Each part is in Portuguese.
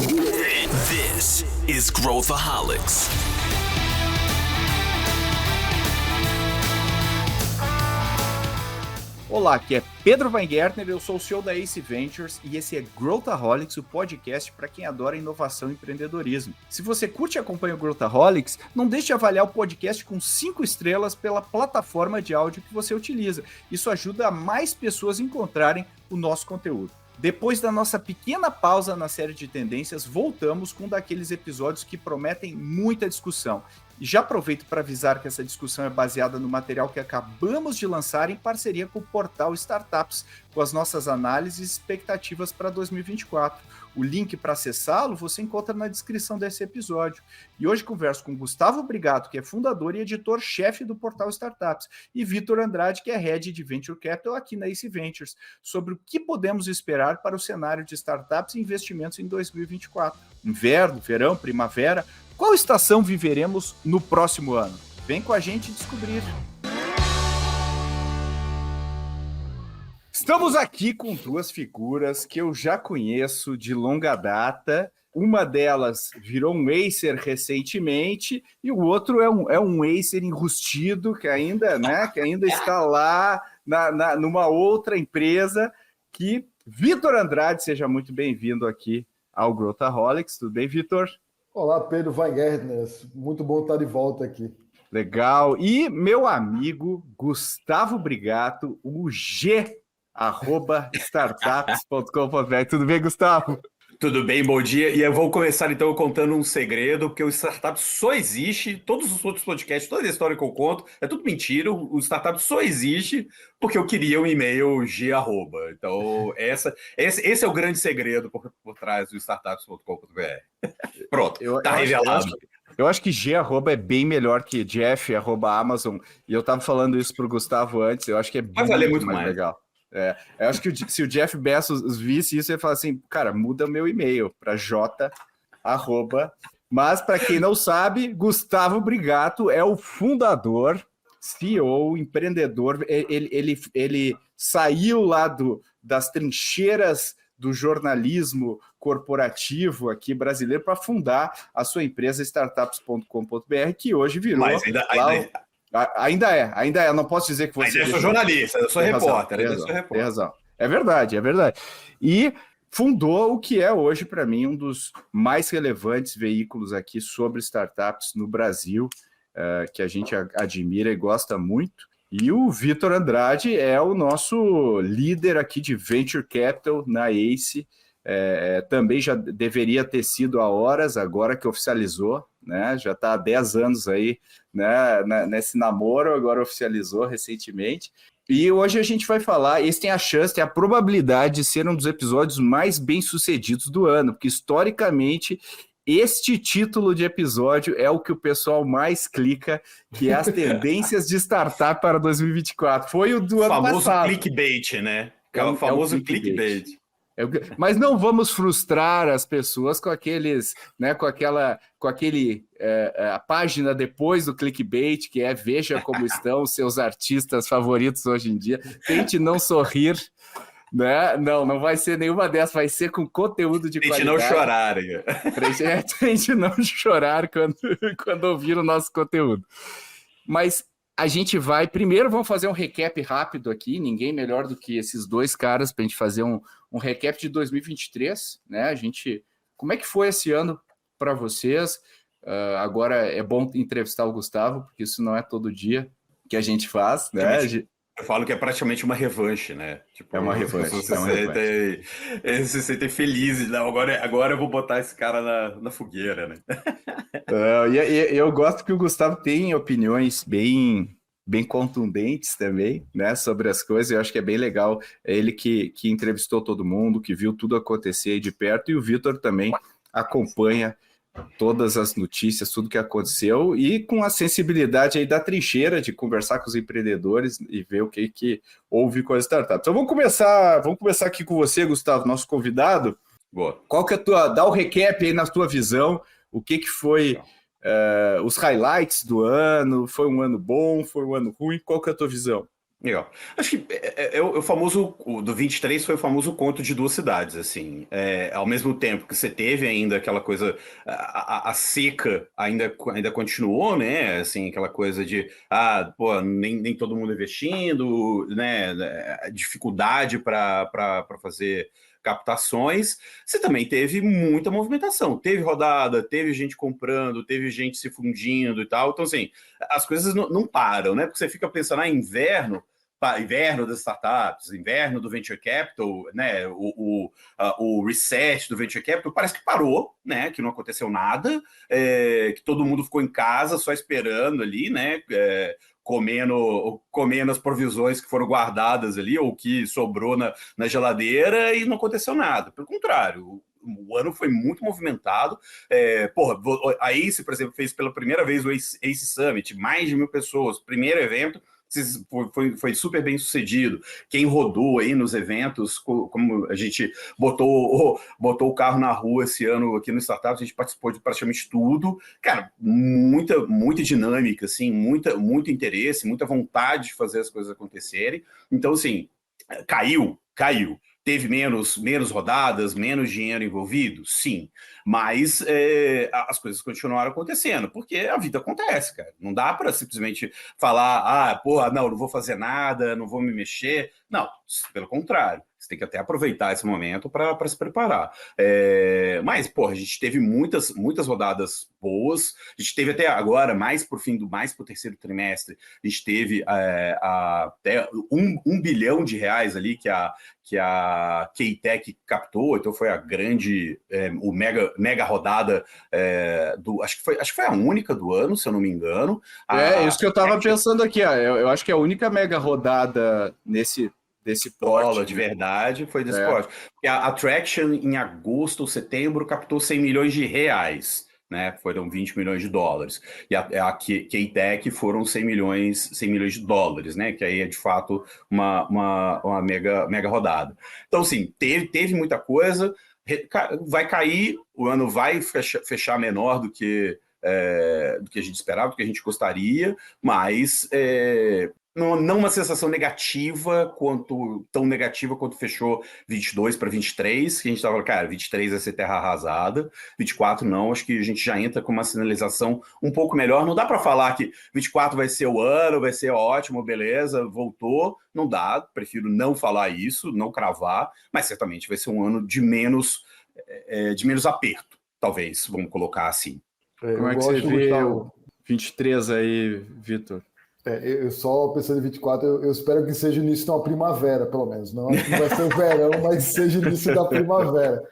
This is Growthaholics. Olá, aqui é Pedro Weingärtner, eu sou o CEO da Ace Ventures e esse é Growthaholics, o podcast para quem adora inovação e empreendedorismo. Se você curte e acompanha o Growthaholics, não deixe de avaliar o podcast com 5 estrelas pela plataforma de áudio que você utiliza. Isso ajuda mais pessoas a encontrarem o nosso conteúdo. Depois da nossa pequena pausa na série de tendências, voltamos com um daqueles episódios que prometem muita discussão. E já aproveito para avisar que essa discussão é baseada no material que acabamos de lançar em parceria com o portal Startups, com as nossas análises e expectativas para 2024. O link para acessá-lo você encontra na descrição desse episódio. E hoje converso com Gustavo Brigato, que é fundador e editor-chefe do portal Startups, e Vitor Andrade, que é Head de Venture Capital aqui na Ace Ventures, sobre o que podemos esperar para o cenário de startups e investimentos em 2024. Inverno, verão, primavera... Qual estação viveremos no próximo ano? Vem com a gente descobrir. Estamos aqui com duas figuras que eu já conheço de longa data. Uma delas virou um Acer recentemente e o outro é um Acer enrustido que ainda está lá numa outra empresa. Que Vitor Andrade, seja muito bem-vindo aqui ao Growthaholics. Tudo bem, Vitor? Olá, Pedro Weingärtner. Muito bom estar de volta aqui. Legal. E meu amigo Gustavo Brigato, o G@startups.com.br. Tudo bem, Gustavo? Tudo bem, bom dia. E eu vou começar então contando um segredo, porque o Startup só existe, todos os outros podcasts, toda a história que eu conto, é tudo mentira. O Startup só existe porque eu queria um e-mail G@. Então, esse é o grande segredo por trás do startups.com.br. Pronto, tá revelado. Eu acho que G@ é bem melhor que Jeff@Amazon. E eu tava falando isso pro Gustavo antes, eu acho que é muito mais legal. Eu acho que se o Jeff Bezos visse isso, ele ia falar assim, cara, muda meu e-mail para J@. Mas, para quem não sabe, Gustavo Brigato é o fundador, CEO, empreendedor. Ele saiu lá das trincheiras do jornalismo corporativo aqui brasileiro para fundar a sua empresa startups.com.br, que hoje virou... Mas ainda é. Não posso dizer que você... Mas eu sou jornalista, eu sou repórter. Tem razão. É verdade. E fundou o que é hoje, para mim, um dos mais relevantes veículos aqui sobre startups no Brasil, que a gente admira e gosta muito. E o Vitor Andrade é o nosso líder aqui de Venture Capital na Ace. Também já deveria ter sido há horas, agora que oficializou, né? Já está há 10 anos aí, né? Nesse namoro, agora oficializou recentemente. E hoje a gente vai falar, esse tem a probabilidade de ser um dos episódios mais bem-sucedidos do ano, porque historicamente este título de episódio é o que o pessoal mais clica, que é as tendências de startup para 2024. Foi o do ano passado. O famoso clickbait, né? O famoso clickbait. Mas não vamos frustrar as pessoas com aqueles, né, com a página depois do clickbait, que é veja como estão os seus artistas favoritos hoje em dia. Tente não sorrir, né? Não vai ser nenhuma dessas, vai ser com conteúdo de qualidade. Tente não chorar. Tente não chorar quando ouvir o nosso conteúdo. Mas a gente vamos fazer um recap rápido aqui, ninguém melhor do que esses dois caras para a gente fazer um recap de 2023, né? Como é que foi esse ano para vocês? Agora é bom entrevistar o Gustavo, porque isso não é todo dia que a gente faz, né? Eu falo que é praticamente uma revanche, né? É uma revanche. Você se sentem felizes. Não, agora eu vou botar esse cara na fogueira, né? Eu gosto que o Gustavo tem opiniões bem contundentes também, né, sobre as coisas. Eu acho que é bem legal. É ele que entrevistou todo mundo, que viu tudo acontecer aí de perto, e o Vitor também acompanha todas as notícias, tudo que aconteceu, e com a sensibilidade aí da trincheira de conversar com os empreendedores e ver o que houve com as startups. Então vamos começar aqui com você, Gustavo, nosso convidado. Boa. Qual que é dá o recap aí na tua visão, o que foi os highlights do ano, foi um ano bom, foi um ano ruim, qual que é a tua visão? Legal. Acho que o famoso, o do 23 foi o famoso conto de duas cidades, assim. Ao mesmo tempo que você teve ainda aquela coisa, a seca ainda continuou, né? Assim, aquela coisa de, pô, nem todo mundo investindo, né? Dificuldade para fazer captações. Você também teve muita movimentação. Teve rodada, teve gente comprando, teve gente se fundindo e tal. Então, assim, as coisas não param, né? Porque você fica pensando, inverno das startups, inverno do venture capital, né? O reset do venture capital parece que parou, né? Que não aconteceu nada, que todo mundo ficou em casa só esperando ali, né? Comendo as provisões que foram guardadas ali, ou que sobrou na geladeira, e não aconteceu nada. Pelo contrário, o ano foi muito movimentado. A Ace, por exemplo, fez pela primeira vez o Ace Summit, mais de 1.000 pessoas, primeiro evento. Foi super bem sucedido. Quem rodou aí nos eventos, como a gente botou o carro na rua esse ano aqui no Startup, a gente participou de praticamente tudo. Cara, muita dinâmica, assim, muito interesse, muita vontade de fazer as coisas acontecerem. Então, assim, caiu. Teve menos rodadas, menos dinheiro envolvido? Sim. Mas as coisas continuaram acontecendo, porque a vida acontece, cara. Não dá para simplesmente falar, não vou fazer nada, não vou me mexer. Não, pelo contrário. Você tem que até aproveitar esse momento para se preparar. Mas, a gente teve muitas rodadas boas. A gente teve até agora, mais para o terceiro trimestre, a gente teve até R$1 bilhão ali que a K-Tech captou. Então foi a grande, o mega rodada acho que foi a única do ano, se eu não me engano. Isso que eu estava pensando aqui. Eu acho que é a única mega rodada desse porte de verdade foi desse porte. Porque a Traction, em agosto ou setembro, captou R$100 milhões, né? Foram $20 milhões. E a K-Tech foram $100 milhões, né? Que aí é de fato uma mega rodada. Então, assim, teve muita coisa. Vai cair, o ano vai fechar menor do que a gente esperava, do que a gente gostaria, mas não uma sensação negativa, tão negativa quanto fechou 22 para 23, que a gente estava falando, cara, 23 vai ser terra arrasada, 24 não, acho que a gente já entra com uma sinalização um pouco melhor. Não dá para falar que 24 vai ser o ano, vai ser ótimo, beleza, voltou, não dá, prefiro não falar isso, não cravar, mas certamente vai ser um ano de menos aperto, talvez, vamos colocar assim. Como é que você vê o 23 aí, Vitor? Eu só pensando em 24, eu espero que seja o início de uma primavera, pelo menos. Não acho que vai ser o verão, mas seja o início da primavera.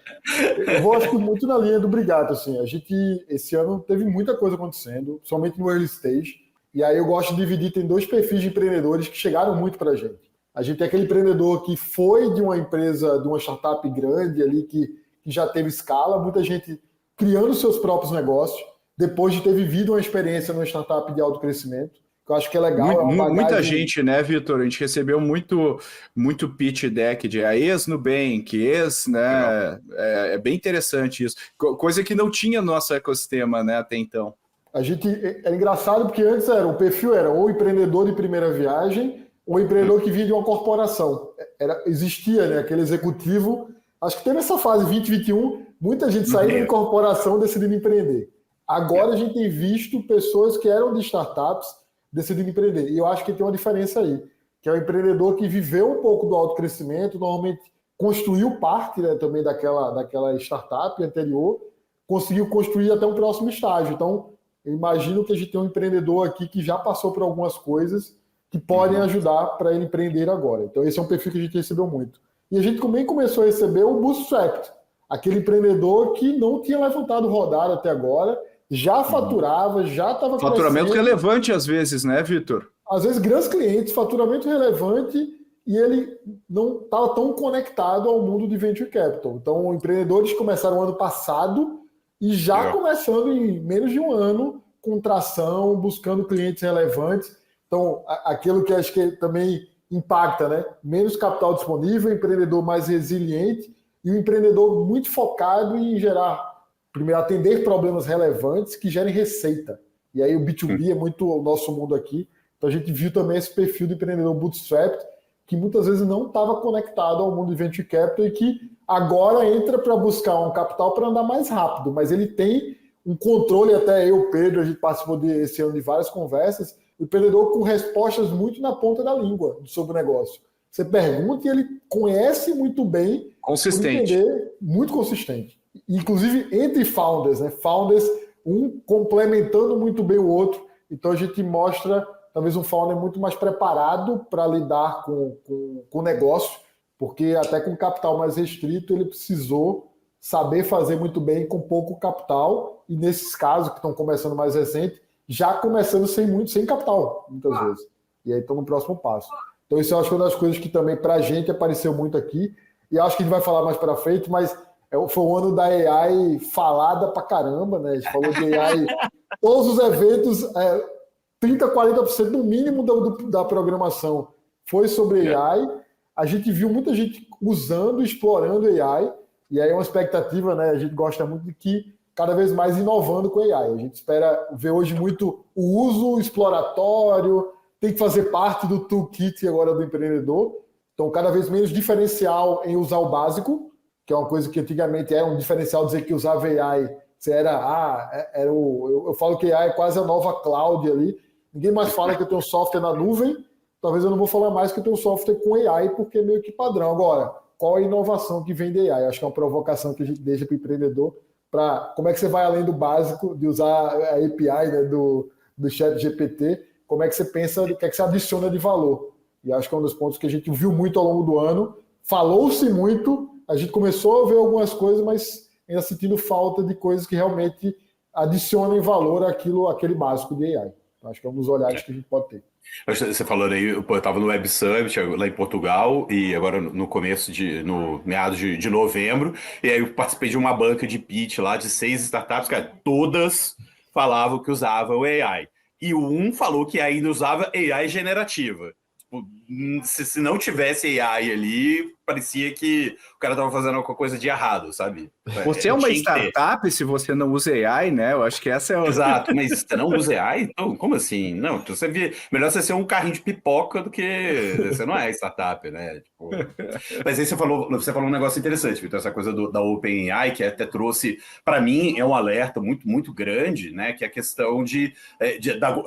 Eu vou, acho que, muito na linha do Brigato. Assim, a gente, esse ano, teve muita coisa acontecendo, somente no early stage. E aí eu gosto de dividir, tem 2 perfis de empreendedores que chegaram muito para a gente. A gente tem aquele empreendedor que foi de uma empresa, de uma startup grande ali, que já teve escala, muita gente criando seus próprios negócios, depois de ter vivido uma experiência numa startup de alto crescimento. Eu acho que é legal. Muita gente, né, Vitor? A gente recebeu muito pitch deck de ex-Nubank, né? É bem interessante isso. Coisa que não tinha no nosso ecossistema, né, até então. A gente era engraçado porque antes o perfil era ou empreendedor de primeira viagem ou empreendedor que vinha de uma corporação. Existia, né, aquele executivo. Acho que teve essa fase 2021, muita gente saindo de corporação decidindo empreender. Agora a gente tem visto pessoas que eram de startups decidindo empreender. E eu acho que tem uma diferença aí, que é o empreendedor que viveu um pouco do alto crescimento, normalmente construiu parte, né, também daquela startup anterior, conseguiu construir até um próximo estágio. Então, eu imagino que a gente tem um empreendedor aqui que já passou por algumas coisas que podem ajudar para ele empreender agora. Então, esse é um perfil que a gente recebeu muito. E a gente também começou a receber o bootstrapped, aquele empreendedor que não tinha levantado rodada até agora, já faturava, já estava crescendo. Faturamento relevante às vezes, né, Vitor? Às vezes grandes clientes, faturamento relevante, e ele não estava tão conectado ao mundo de venture capital. Então, empreendedores começaram o ano passado e já começando em menos de um ano, com tração, buscando clientes relevantes. Então, aquilo que acho que também impacta, né? Menos capital disponível, empreendedor mais resiliente e um empreendedor muito focado em gerar, primeiro, atender problemas relevantes que gerem receita. E aí o B2B é muito o nosso mundo aqui. Então a gente viu também esse perfil de empreendedor bootstrapped, que muitas vezes não estava conectado ao mundo de venture capital e que agora entra para buscar um capital para andar mais rápido, mas ele tem um controle, até eu, Pedro, a gente participou esse ano de várias conversas, o empreendedor com respostas muito na ponta da língua sobre o negócio. Você pergunta e ele conhece muito bem, consistente, entender, muito consistente. Inclusive entre founders, né? Founders, um complementando muito bem o outro. Então a gente mostra talvez um founder muito mais preparado para lidar com o negócio, porque até com capital mais restrito ele precisou saber fazer muito bem com pouco capital, e nesses casos que estão começando mais recente, já começando sem capital, muitas vezes. E aí estão no próximo passo. Então isso eu acho que é uma das coisas que também para a gente apareceu muito aqui, e acho que a gente vai falar mais para frente, mas foi o ano da AI falada pra caramba, né? A gente falou de AI, todos os eventos, 30%, 40% no mínimo da programação foi sobre AI. A gente viu muita gente usando, explorando AI, e aí é uma expectativa, né? A gente gosta muito de que cada vez mais inovando com AI. A gente espera ver hoje muito o uso exploratório, tem que fazer parte do toolkit agora do empreendedor. Então, cada vez menos diferencial em usar o básico, que é uma coisa que antigamente era um diferencial dizer que usava AI. Você eu falo que AI é quase a nova cloud ali. Ninguém mais fala que eu tenho um software na nuvem. Talvez eu não vou falar mais que eu tenho um software com AI, porque é meio que padrão. Agora, qual a inovação que vem de AI? Acho que é uma provocação que a gente deixa para o empreendedor, para como é que você vai além do básico, de usar a API, né, do ChatGPT, como é que você pensa, o que é que você adiciona de valor. E acho que é um dos pontos que a gente viu muito ao longo do ano. Falou-se muito, a gente começou a ver algumas coisas, mas ainda sentindo falta de coisas que realmente adicionem valor àquele básico de AI. Então, acho que é um dos olhares que a gente pode ter. Você falou aí, eu estava no Web Summit lá em Portugal, e agora no meados de novembro, e aí eu participei de uma banca de pitch lá de 6 startups, cara, todas falavam que usavam AI. E um falou que ainda usava AI generativa. Se não tivesse AI ali, parecia que o cara estava fazendo alguma coisa de errado, sabe? Você é uma startup se você não usa AI, né? Eu acho que essa é Exato, mas você não usa AI? Então, como assim? Não, melhor você ser um carrinho de pipoca do que você não é startup, né? Tipo... Mas aí você falou um negócio interessante, Vitor, essa coisa da OpenAI, que até trouxe, para mim, é um alerta muito, muito grande, né? Que é a questão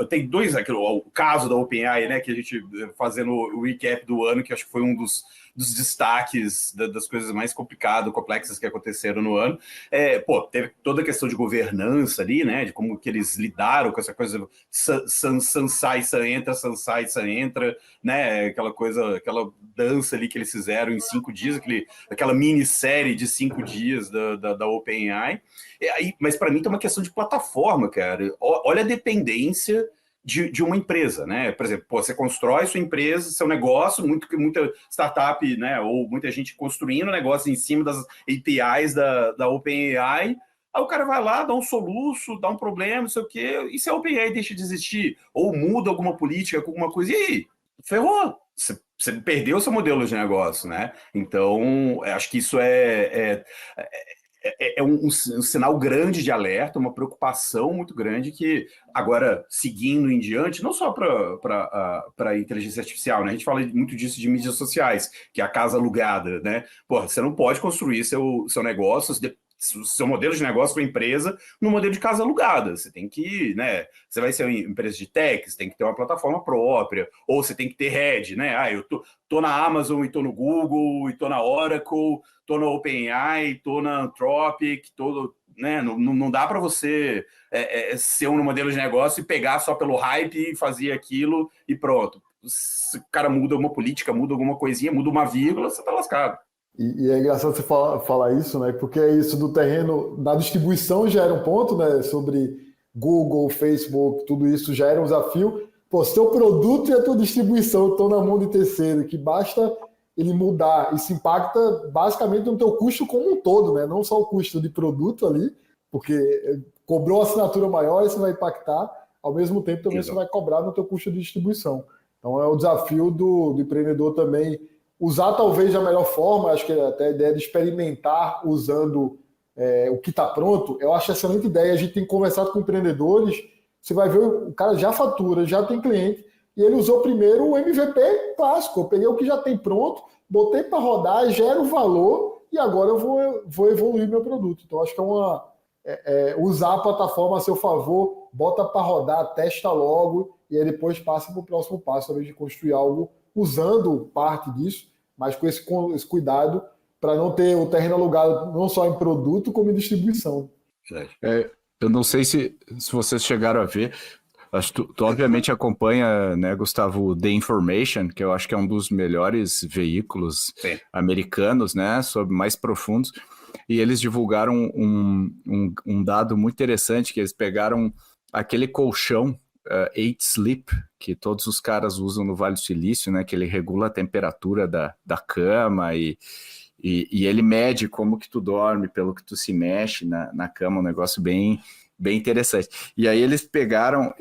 tem dois, o caso da OpenAI, né? Que a gente, fazendo o recap do ano, que acho que foi um dos destaques das coisas mais complicadas, complexas que aconteceram no ano. Teve toda a questão de governança ali, né? De como que eles lidaram com essa coisa Sansai, San entra, né? Aquela dança ali que eles fizeram em 5 dias, aquela minissérie de 5 dias da OpenAI. Mas para mim tem uma questão de plataforma, cara. Olha a dependência de uma empresa, né? Por exemplo, você constrói sua empresa, seu negócio, muita startup, né? Ou muita gente construindo negócio em cima das APIs da OpenAI. Aí o cara vai lá, dá um soluço, dá um problema, não sei o quê, e se a OpenAI deixa de existir, ou muda alguma política, alguma coisa, e aí? Ferrou! Você perdeu seu modelo de negócio, né? Então, acho que isso é um sinal grande de alerta, uma preocupação muito grande que, agora, seguindo em diante, não só para a inteligência artificial, né? A gente fala muito disso de mídias sociais, que é a casa alugada, né? Você não pode construir seu negócio, seu modelo de negócio para a empresa no modelo de casa alugada. Você tem que, né? Você vai ser uma empresa de tech, você tem que ter uma plataforma própria, ou você tem que ter head, né? Eu tô na Amazon e tô no Google, e tô na Oracle, tô na OpenAI, tô na Anthropic, né? Não dá para você ser um modelo de negócio e pegar só pelo hype e fazer aquilo e pronto. Se o cara muda uma política, muda alguma coisinha, muda uma vírgula, você tá lascado. E é engraçado você falar isso, né? Porque é isso do terreno da distribuição já era um ponto, né? Sobre Google, Facebook, tudo isso já era um desafio. Seu produto e a tua distribuição estão na mão de terceiro, que basta ele mudar. Isso impacta basicamente no teu custo como um todo, né? Não só o custo de produto ali, porque cobrou uma assinatura maior, isso vai impactar, ao mesmo tempo também você vai cobrar no teu custo de distribuição. Então é o desafio do empreendedor também usar talvez a melhor forma, acho que até a ideia de experimentar usando o que está pronto, eu acho excelente ideia. A gente tem conversado com empreendedores, você vai ver, o cara já fatura, já tem cliente, e ele usou primeiro o MVP clássico. Eu peguei o que já tem pronto, botei para rodar, gero valor e agora eu vou evoluir meu produto. Então, acho que usar a plataforma a seu favor, bota para rodar, testa logo e aí depois passa para o próximo passo, talvez de construir algo usando parte disso, mas com esse cuidado para não ter o terreno alugado não só em produto, como em distribuição. Eu não sei se vocês chegaram a ver, acho que tu obviamente acompanha, né, Gustavo, The Information, que eu acho que é um dos melhores veículos americanos, né, sobre mais profundos, e eles divulgaram um dado muito interessante, que eles pegaram aquele colchão 8 Sleep, que todos os caras usam no Vale do Silício, né, que ele regula a temperatura da cama e ele mede como que tu dorme, pelo que tu se mexe na cama, um negócio bem interessante. E aí eles pegaram,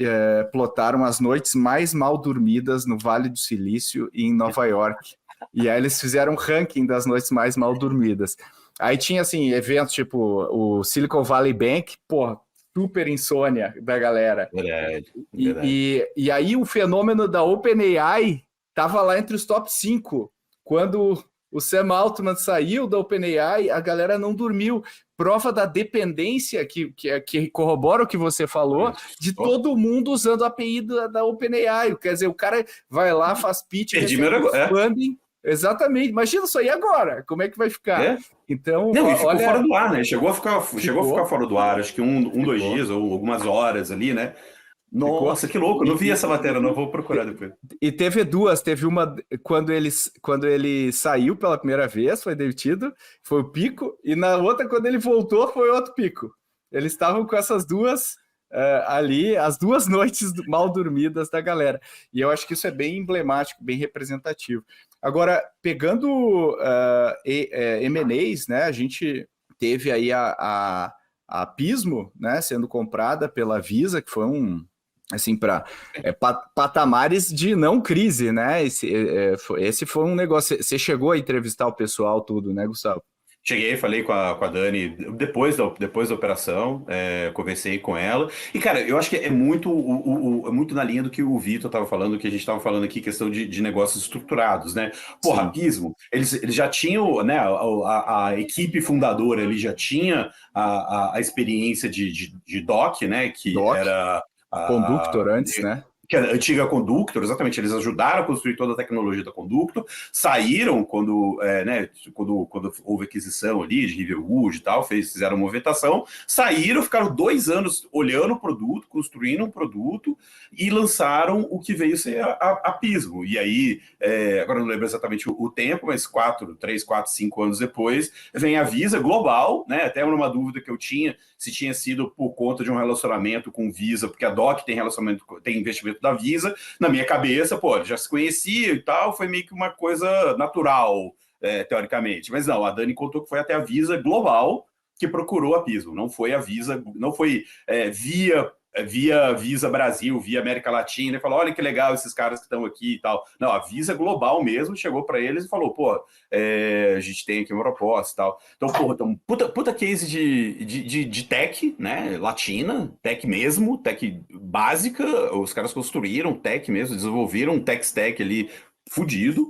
plotaram as noites mais mal dormidas no Vale do Silício e em Nova York. E aí eles fizeram um ranking das noites mais mal dormidas. Aí tinha, assim, eventos tipo o Silicon Valley Bank, porra, super insônia da galera. Verdade. E aí o fenômeno da OpenAI tava lá entre os top 5. Quando o Sam Altman saiu da OpenAI, a galera não dormiu. Prova da dependência que corrobora o que você falou, de todo mundo usando a API da OpenAI. Quer dizer, o cara vai lá, faz pitch, funding. Exatamente. Imagina isso aí agora. Como é que vai ficar? Então, não, e ficou fora do ar, né? Chegou a ficar fora do ar, acho que dois dias ou algumas horas ali, né? Nossa, que louco, eu não vi essa matéria, não vou procurar depois. E teve duas, teve uma quando ele saiu pela primeira vez, foi demitido, foi o pico, e na outra, quando ele voltou, foi outro pico. Eles estavam com essas duas ali, as 2 noites mal dormidas da galera. E eu acho que isso é bem emblemático, bem representativo. Agora, pegando M&As, né, a gente teve aí a Pismo, né, sendo comprada pela Visa, que foi assim, para patamares de não crise, né? Esse foi um negócio. Você chegou a entrevistar o pessoal, tudo, né, Gustavo? Cheguei, falei com a Dani depois da operação, conversei com ela. E, cara, eu acho que é muito na linha do que o Vitor estava falando, que a gente estava falando aqui, questão de negócios estruturados, né? Porra, Pismo, eles já tinham, né? A equipe fundadora, ele já tinha a experiência de DOC, né? Que era Conductor antes, né? Que a antiga Conductor, exatamente, eles ajudaram a construir toda a tecnologia da Conductor, saíram quando houve aquisição ali de Riverwood e tal, fizeram uma movimentação, saíram, ficaram 2 anos olhando o produto, construindo um produto e lançaram o que veio ser a Pismo. E aí, agora não lembro exatamente o tempo, mas 3, 4, 5 anos depois, vem a Visa Global, né? Até uma dúvida que eu tinha, se tinha sido por conta de um relacionamento com Visa, porque a DOC tem investimento da Visa. Na minha cabeça, já se conhecia e tal, foi meio que uma coisa natural, teoricamente. Mas não, a Dani contou que foi até a Visa Global que procurou a Pismo, não foi a Visa, não foi via Visa Brasil, via América Latina, e falou, olha que legal esses caras que estão aqui e tal. Não, a Visa Global mesmo chegou para eles e falou, a gente tem aqui uma proposta e tal. Então, puta case de tech, né, latina, tech mesmo, tech básica, os caras construíram tech mesmo, desenvolveram um tech stack ali fudido,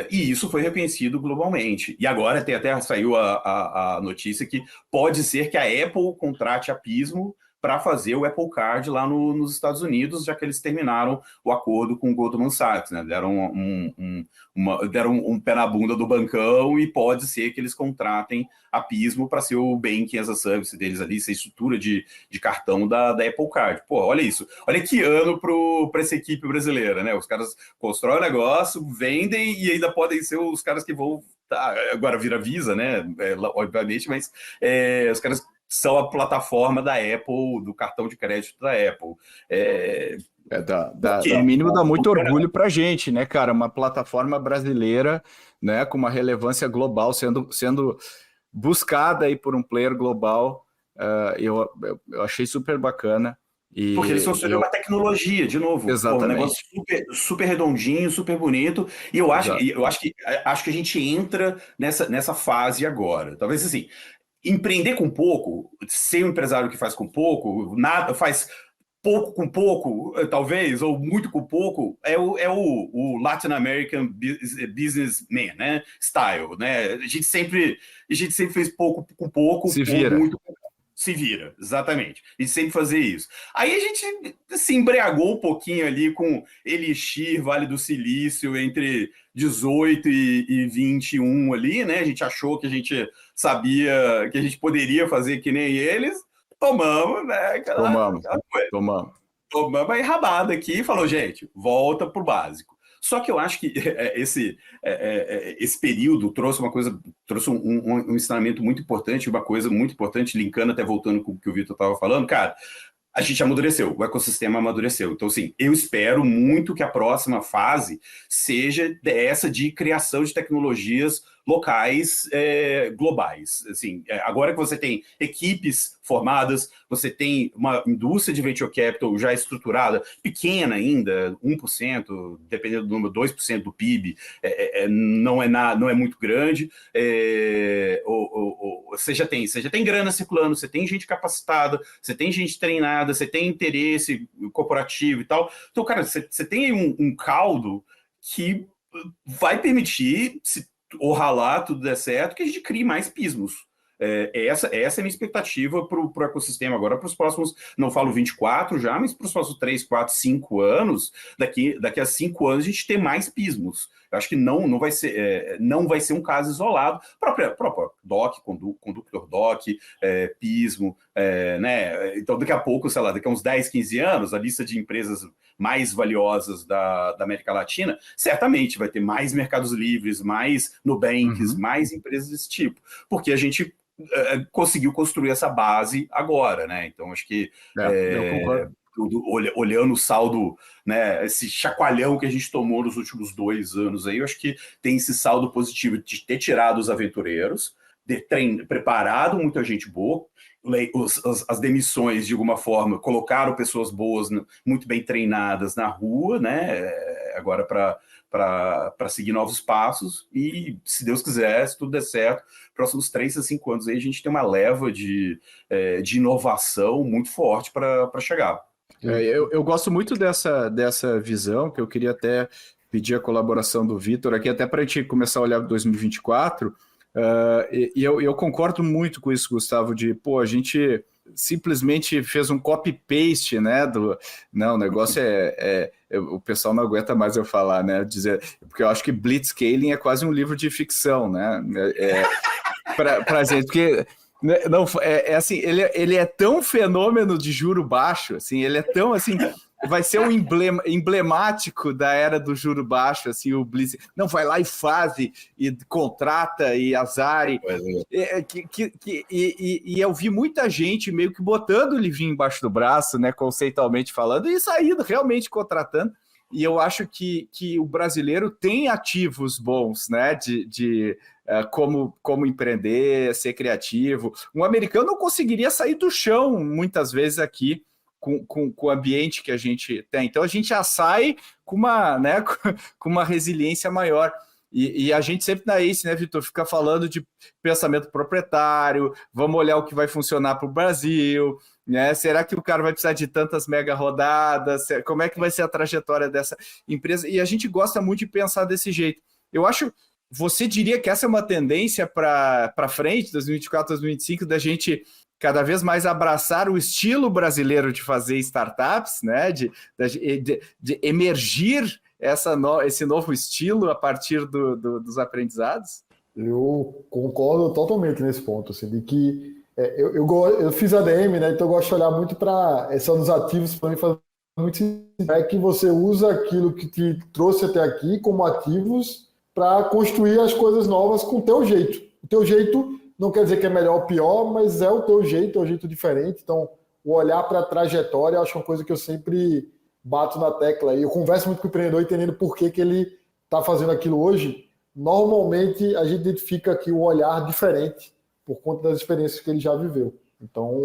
e isso foi reconhecido globalmente. E agora até saiu a notícia que pode ser que a Apple contrate a Pismo para fazer o Apple Card lá nos Estados Unidos, já que eles terminaram o acordo com o Goldman Sachs, né? Deram um pé na bunda do bancão e pode ser que eles contratem a Pismo para ser o Banking as a Service deles ali, ser estrutura de cartão da Apple Card. Olha isso. Olha que ano para essa equipe brasileira, né? Os caras constroem o negócio, vendem e ainda podem ser os caras que vão... agora vira Visa, né? Obviamente, mas os caras são a plataforma da Apple, do cartão de crédito da Apple. No mínimo dá muito orgulho pra gente, né, cara? Uma plataforma brasileira, né, com uma relevância global, sendo buscada aí por um player global, eu achei super bacana. Porque eles construíram uma tecnologia, de novo. Exatamente. Um negócio super redondinho, super bonito. E eu acho que a gente entra nessa fase agora. Talvez assim, empreender com pouco, ser um empresário que faz com pouco, nada faz pouco com pouco, talvez, ou muito com pouco, é o Latin American businessman, né? Style, né? A gente sempre fez pouco com pouco, Se vira. muito com pouco. Se vira, exatamente. E sempre fazer isso. Aí a gente se embriagou um pouquinho ali com Elixir, Vale do Silício, entre 18 e 21 ali, né? A gente achou que a gente sabia que a gente poderia fazer que nem eles. Tomamos, né? Aquela coisa. Tomamos a enrabada aqui e falou, gente, volta pro básico. Só que eu acho que esse período trouxe um ensinamento muito importante, uma coisa muito importante, linkando até voltando com o que o Vitor estava falando, cara. A gente amadureceu, o ecossistema amadureceu. Então, assim, eu espero muito que a próxima fase seja essa de criação de tecnologias locais, globais. Assim, agora que você tem equipes formadas, você tem uma indústria de venture capital já estruturada, pequena ainda, 1%, dependendo do número, 2% do PIB, não é muito grande. Você já tem grana circulando, você tem gente capacitada, você tem gente treinada, você tem interesse corporativo e tal. Então, cara, você tem um caldo que vai permitir, se oxalá tudo der certo, que a gente crie mais pismos. Essa é a minha expectativa para o ecossistema agora, para os próximos, não falo 24 já, mas para os próximos 3, 4, 5 anos, daqui a 5 anos a gente ter mais pismos. Eu acho que não vai ser um caso isolado. Própria DOC, Conductor DOC, pismo, né? Então daqui a pouco, sei lá, daqui a uns 10, 15 anos, a lista de empresas mais valiosas da América Latina, certamente vai ter mais mercados livres, mais Nubanks, mais empresas desse tipo, porque a gente conseguiu construir essa base agora, né? Então acho que eu concordo. Olhando o saldo, né, esse chacoalhão que a gente tomou nos últimos 2 anos aí, eu acho que tem esse saldo positivo de ter tirado os aventureiros, de ter preparado muita gente boa, as demissões, de alguma forma, colocaram pessoas boas, muito bem treinadas na rua, né? Agora para seguir novos passos e, se Deus quiser, se tudo der certo, próximos 3 a 5 anos aí a gente tem uma leva de inovação muito forte para chegar. Eu gosto muito dessa visão, que eu queria até pedir a colaboração do Vitor aqui, até para a gente começar a olhar 2024. Eu concordo muito com isso, Gustavo, a gente simplesmente fez um copy-paste, né? Não, o negócio o pessoal não aguenta mais eu falar, né? Porque eu acho que Blitzscaling é quase um livro de ficção, né? Para gente, porque não, assim, ele é tão fenômeno de juro baixo, assim, ele é tão assim. Vai ser um emblemático da era do juro baixo, assim, o Blitz. Não, vai lá e faz, e contrata, e azar. E eu vi muita gente meio que botando o livrinho embaixo do braço, né, conceitualmente falando, e saindo realmente contratando. E eu acho que o brasileiro tem ativos bons, né, como empreender, ser criativo. Um americano não conseguiria sair do chão, muitas vezes, aqui, com o ambiente que a gente tem. Então, a gente já sai com uma resiliência maior. E a gente sempre na ACE, né, Vitor, fica falando de pensamento proprietário, vamos olhar o que vai funcionar para o Brasil, né? Será que o cara vai precisar de tantas mega rodadas? Como é que vai ser a trajetória dessa empresa? E a gente gosta muito de pensar desse jeito. Eu acho, você diria que essa é uma tendência para frente, 2024, 2025, da gente cada vez mais abraçar o estilo brasileiro de fazer startups, né? De emergir esse novo estilo a partir dos aprendizados? Eu concordo totalmente nesse ponto, assim, de que eu fiz ADM, né? Então eu gosto de olhar muito para são dos ativos, para mim faz muito sentido. É que você usa aquilo que te trouxe até aqui como ativos para construir as coisas novas com o teu jeito. O teu jeito não quer dizer que é melhor ou pior, mas é o teu jeito, é um jeito diferente. Então, o olhar para a trajetória, eu acho uma coisa que eu sempre bato na tecla. E eu converso muito com o empreendedor, entendendo por que ele está fazendo aquilo hoje. Normalmente, a gente identifica aqui um olhar diferente por conta das experiências que ele já viveu. Então,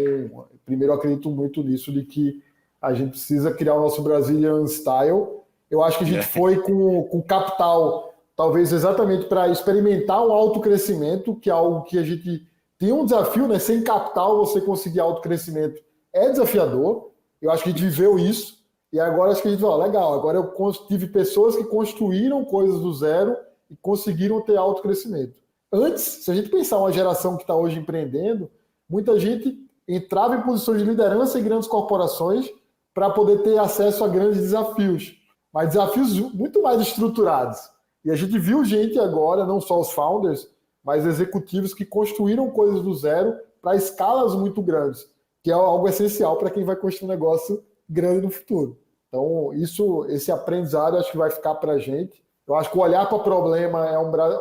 primeiro, eu acredito muito nisso, de que a gente precisa criar o nosso Brazilian Style. Eu acho que a gente foi com capital, talvez exatamente para experimentar um autocrescimento, que é algo que a gente tem um desafio, né? Sem capital, você conseguir autocrescimento é desafiador. Eu acho que a gente viveu isso, e agora acho que a gente vai, legal, agora eu tive pessoas que construíram coisas do zero e conseguiram ter alto crescimento. Antes, se a gente pensar uma geração que está hoje empreendendo, muita gente entrava em posições de liderança em grandes corporações para poder ter acesso a grandes desafios, mas desafios muito mais estruturados. E a gente viu gente agora, não só os founders, mas executivos que construíram coisas do zero para escalas muito grandes, que é algo essencial para quem vai construir um negócio grande no futuro. Então, esse aprendizado acho que vai ficar para a gente. Eu acho que o olhar para o problema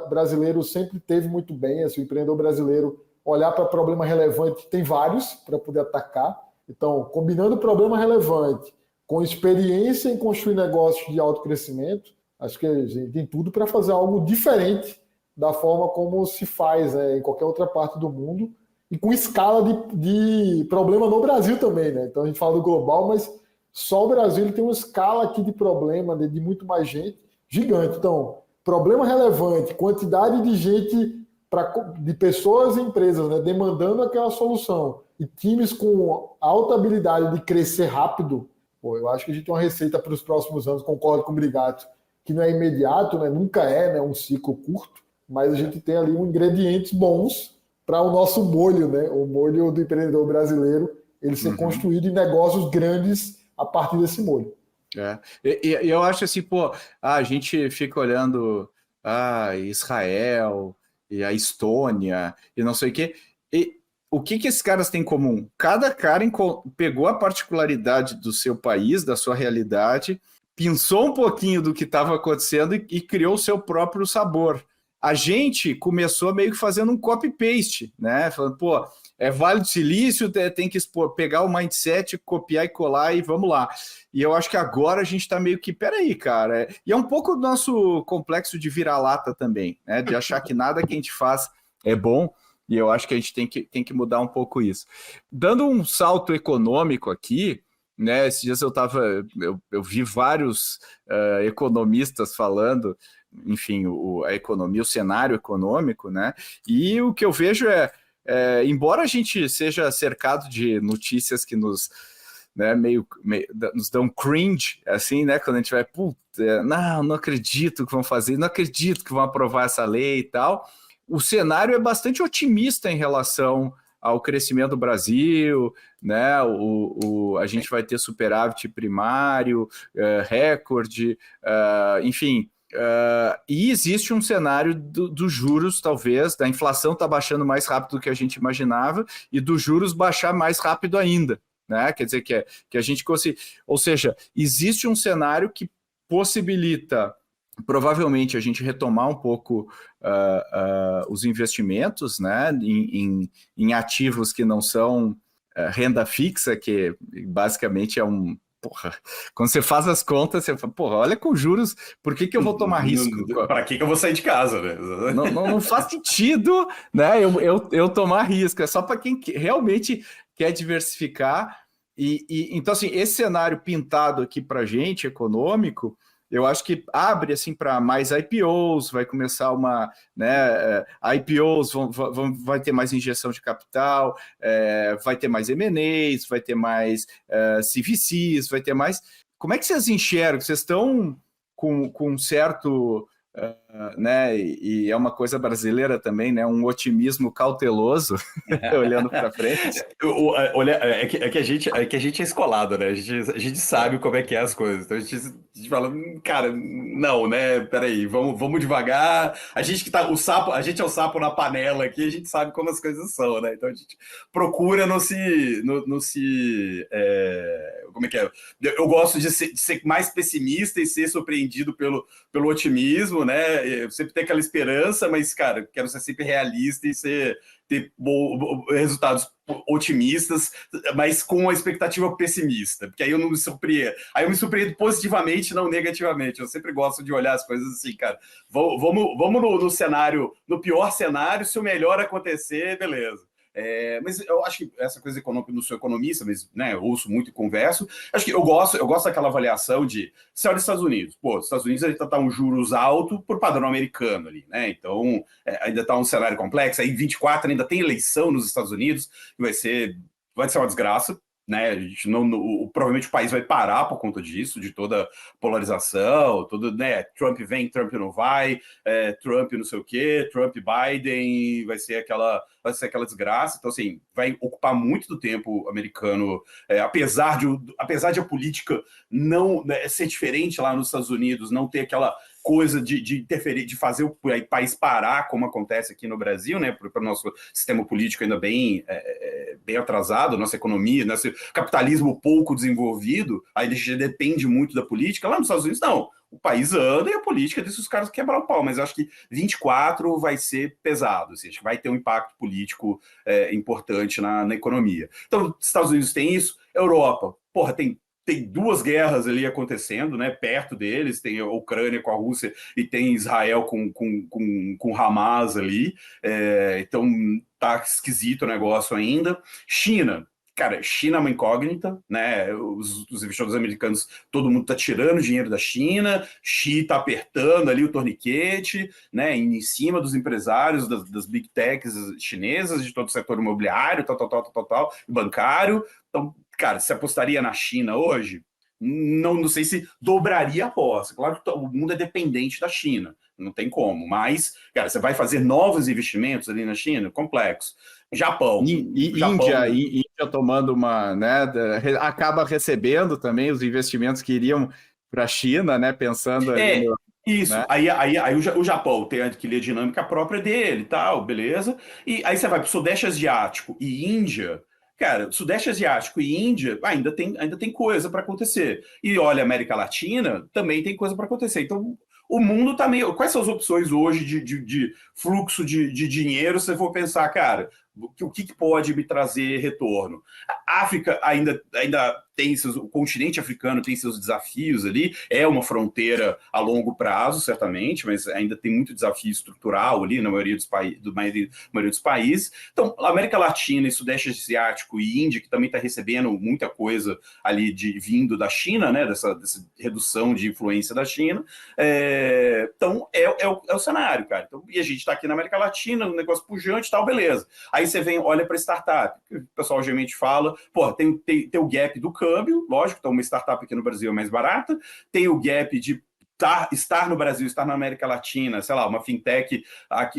brasileiro sempre teve muito bem, assim, o empreendedor brasileiro olhar para problema relevante, tem vários para poder atacar. Então, combinando problema relevante com experiência em construir negócios de alto crescimento, acho que a gente tem tudo para fazer algo diferente da forma como se faz, né, em qualquer outra parte do mundo, e com escala de problema no Brasil também, né? Então a gente fala do global, mas só o Brasil ele tem uma escala aqui de problema, de muito mais gente, gigante. Então, problema relevante, quantidade de gente, de pessoas e empresas, né, demandando aquela solução, e times com alta habilidade de crescer rápido, pô, eu acho que a gente tem uma receita para os próximos anos, concordo com o Brigato, que não é imediato, né, nunca é, né, um ciclo curto, mas a gente tem ali ingredientes bons para o nosso molho, né, o molho do empreendedor brasileiro, ele ser construído em negócios grandes a partir desse molho. E eu acho assim, pô, a gente fica olhando Israel e a Estônia e não sei o quê. E o que esses caras têm em comum? Cada cara pegou a particularidade do seu país, da sua realidade, pensou um pouquinho do que estava acontecendo e criou o seu próprio sabor. A gente começou meio que fazendo um copy-paste, né? Falando, pô, é Vale do Silício, tem que pegar o mindset, copiar e colar e vamos lá. E eu acho que agora a gente está meio que, peraí, cara, e é um pouco do nosso complexo de vira-lata também, né? De achar que nada que a gente faz é bom, e eu acho que a gente tem que mudar um pouco isso. Dando um salto econômico aqui, né? Esses dias eu vi vários economistas falando, enfim, a economia, o cenário econômico, né? E o que eu vejo embora a gente seja cercado de notícias que nos, né, nos dão cringe, assim, né? Quando a gente vai, não acredito que vão fazer, não acredito que vão aprovar essa lei e tal. O cenário é bastante otimista em relação ao crescimento do Brasil, né? A gente vai ter superávit primário, recorde, enfim. E existe um cenário dos juros, talvez, da inflação está baixando mais rápido do que a gente imaginava e dos juros baixar mais rápido ainda, né? Quer dizer que a gente consiga. Ou seja, existe um cenário que possibilita provavelmente a gente retomar um pouco os investimentos, né, em ativos que não são renda fixa, que basicamente é um... Porra, quando você faz as contas, você fala, porra, olha com juros, por que eu vou tomar risco? Para que eu vou sair de casa, né? Não faz sentido, né, eu tomar risco, é só para quem realmente quer diversificar. Então, assim, esse cenário pintado aqui para a gente, econômico, eu acho que abre assim para mais IPOs, vai começar IPOs vai ter mais injeção de capital, vai ter mais M&As, vai ter mais CVCs, vai ter mais... Como é que vocês enxergam? Vocês estão com um certo... né, e é uma coisa brasileira também, né, um otimismo cauteloso, olhando para frente. Olha, é que a gente é escolado, né? A gente sabe como é que é as coisas. Então a gente fala, cara, não, né? Peraí, vamos devagar. A gente que tá o sapo, a gente é o sapo na panela aqui, a gente sabe como as coisas são, né? Então a gente procura não se como é que é? Eu gosto de ser mais pessimista e ser surpreendido pelo otimismo, né? Eu sempre tenho aquela esperança, mas, cara, quero ser sempre realista e ter resultados otimistas, mas com uma expectativa pessimista, porque aí eu não me surpreendo. Aí eu me surpreendo positivamente, não negativamente. Eu sempre gosto de olhar as coisas assim, cara. Vamos no cenário, no pior cenário, se o melhor acontecer, beleza. Mas eu acho que essa coisa econômica, não sou economista, mas, né, eu ouço muito e converso. Acho que eu gosto daquela avaliação de, se olha os Estados Unidos, os Estados Unidos ainda está um juros alto por padrão americano ali, né? Então, ainda está um cenário complexo. Aí, em 24 ainda tem eleição nos Estados Unidos, que vai ser uma desgraça, né? A gente provavelmente o país vai parar por conta disso, de toda polarização, todo, né? Trump vem, Trump não vai, Trump não sei o quê, Trump Biden, vai ser aquela desgraça. Então, assim, vai ocupar muito do tempo americano, apesar de a política não, né, ser diferente lá nos Estados Unidos, não ter aquela coisa de interferir, de fazer o país parar, como acontece aqui no Brasil, né? Para o nosso sistema político ainda bem atrasado, nossa economia, nosso capitalismo pouco desenvolvido, aí a gente depende muito da política. Lá nos Estados Unidos, não. O país anda e a política deixa os caras quebrar o pau, mas eu acho que 24 vai ser pesado, assim, acho que vai ter um impacto político importante na economia. Então, os Estados Unidos tem isso, Europa, porra, tem duas guerras ali acontecendo, né? Perto deles, tem a Ucrânia com a Rússia e tem Israel com Hamas ali. Então tá esquisito o negócio ainda. China. Cara, China é uma incógnita, né? Os investidores americanos, todo mundo tá tirando dinheiro da China, Xi tá apertando ali o torniquete, né? Em cima dos empresários das big techs chinesas, de todo o setor imobiliário, tal, bancário. Então, cara, se apostaria na China hoje, não sei se dobraria a aposta. Claro que o mundo é dependente da China, não tem como. Mas, cara, você vai fazer novos investimentos ali na China? Complexo. Japão. Índia tomando uma, né, acaba recebendo também os investimentos que iriam para a China, né, pensando ali no, isso, né? Aí o Japão tem aquela dinâmica própria dele e tal, beleza? E aí você vai para o Sudeste Asiático e Índia. Cara, Sudeste Asiático e Índia ainda tem coisa para acontecer. E olha, América Latina também tem coisa para acontecer. Então, o mundo tá meio. Quais são as opções hoje de fluxo de dinheiro? Se você for pensar, cara, o que pode me trazer retorno? A África ainda tem o continente africano tem seus desafios ali, é uma fronteira a longo prazo, certamente, mas ainda tem muito desafio estrutural ali na maioria dos países. Então, a América Latina e Sudeste Asiático e Índia, que também está recebendo muita coisa ali vindo da China, né, dessa redução de influência da China. Então, é o cenário, cara. Então, e a gente está aqui na América Latina, um negócio pujante e tal, beleza. Aí você olha para startup, o pessoal geralmente fala, pô, tem o gap do câmbio, lógico, então uma startup aqui no Brasil é mais barata, tem o gap de estar no Brasil, estar na América Latina, sei lá, uma fintech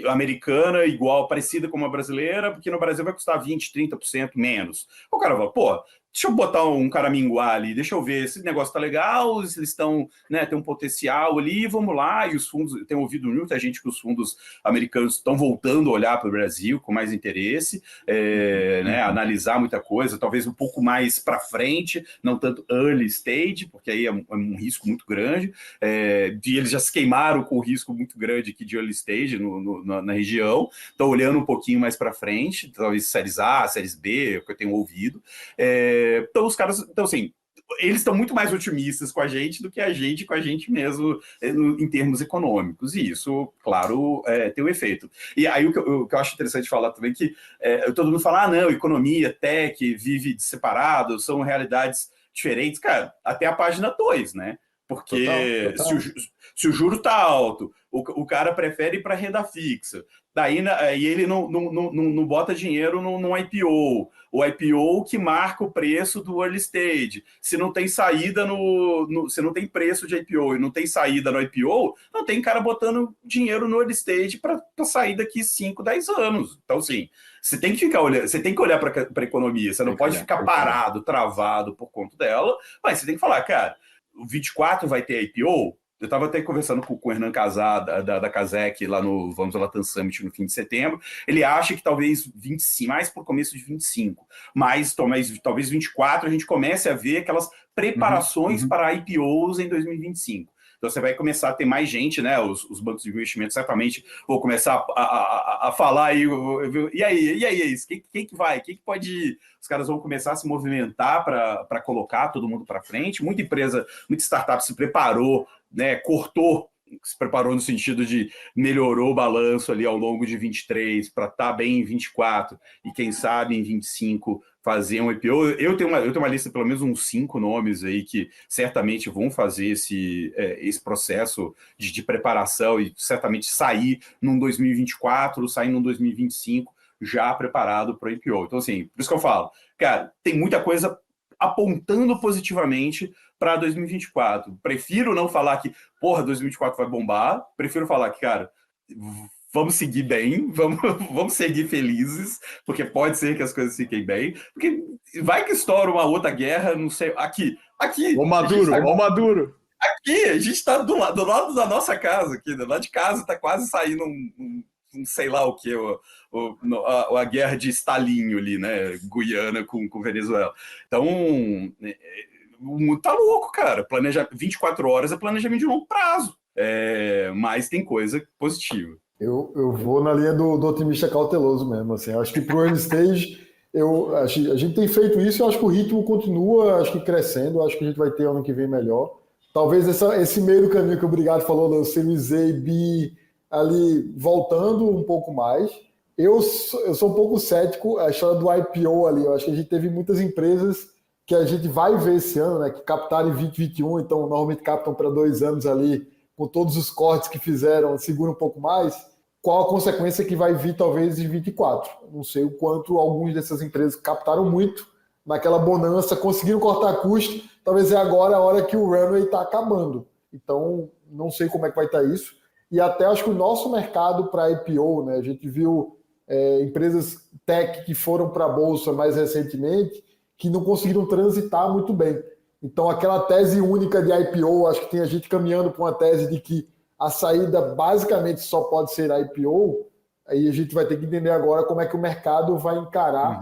americana igual, parecida com uma brasileira, porque no Brasil vai custar 20%, 30% menos. O cara fala, pô, deixa eu botar um caraminguá ali, deixa eu ver se esse negócio tá legal, se eles estão, né, tem um potencial ali, vamos lá. E os fundos, eu tenho ouvido muita gente que os fundos americanos estão voltando a olhar para o Brasil com mais interesse, né, analisar muita coisa, talvez um pouco mais para frente, não tanto early stage, porque aí é um risco muito grande, e eles já se queimaram com o risco muito grande aqui de early stage na região, estão olhando um pouquinho mais para frente, talvez séries A, séries B, é o que eu tenho ouvido. Então, os caras, então, assim, eles estão muito mais otimistas com a gente do que a gente com a gente mesmo em termos econômicos, e isso, claro, tem um efeito. E aí o que eu acho interessante falar também que todo mundo fala, não, economia, tech, vive separado, são realidades diferentes, cara, até a página 2, né? Porque total. Se o juro está alto, o cara prefere ir para renda fixa. Daí ele não bota dinheiro no IPO. O IPO que marca o preço do early stage. Se não tem saída se não tem preço de IPO e não tem saída no IPO, não tem cara botando dinheiro no early stage para sair daqui 5, 10 anos. Então, assim, você tem que olhar para a economia. Você não pode ficar parado, travado por conta dela, mas você tem que falar, cara, o 24 vai ter IPO. Eu estava até conversando com o Hernan Casá, da Casec, lá no Vamos ao Latam Summit no fim de setembro. Ele acha que talvez 25, mais para o começo de 25, mas talvez 24 a gente comece a ver aquelas preparações para IPOs em 2025. Então você vai começar a ter mais gente, né? Os bancos de investimento certamente vão começar a falar aí. E aí, é isso? Quem que vai? Quem que pode ir? Os caras vão começar a se movimentar para colocar todo mundo para frente. Muita startup se preparou, né? Se preparou no sentido de melhorou o balanço ali ao longo de 23 para estar bem em 24 e quem sabe em 25 fazer um IPO. Eu tenho uma lista de pelo menos uns 5 nomes aí que certamente vão fazer esse processo de preparação e certamente sair num 2024, sair num 2025 já preparado para o IPO. Então, assim, por isso que eu falo, cara, tem muita coisa apontando positivamente para 2024. Prefiro não falar que, 2024 vai bombar, prefiro falar que, cara, vamos seguir bem, vamos seguir felizes, porque pode ser que as coisas fiquem bem, porque vai que estoura uma outra guerra, não sei, aqui. Ô Maduro. Aqui, a gente está do lado da nossa casa, aqui, do lado de casa, está quase saindo um sei lá o que, a guerra de Stalinho ali, né? Guiana com Venezuela. Então, o mundo tá louco, cara. 24 horas é planejamento de longo prazo. Mas tem coisa positiva. Eu vou na linha do otimista cauteloso mesmo. Assim. Acho que pro early stage, a gente tem feito isso e acho que o ritmo continua, acho que crescendo, acho que a gente vai ter ano que vem melhor. Talvez esse meio do caminho que o Brigado falou, do Series A, B, ali voltando um pouco mais. Eu sou um pouco cético, a história do IPO ali, eu acho que a gente teve muitas empresas que a gente vai ver esse ano, né, que captaram em 2021, então normalmente captam para 2 anos ali, com todos os cortes que fizeram, segura um pouco mais. Qual a consequência que vai vir talvez em 2024? Não sei o quanto algumas dessas empresas captaram muito naquela bonança, conseguiram cortar custo, talvez é agora a hora que o runway está acabando. Então, não sei como é que vai estar isso. E até acho que o nosso mercado para IPO, né, a gente viu empresas tech que foram para a Bolsa mais recentemente, que não conseguiram transitar muito bem. Então, aquela tese única de IPO, acho que tem a gente caminhando para uma tese de que a saída basicamente só pode ser IPO, aí a gente vai ter que entender agora como é que o mercado vai encarar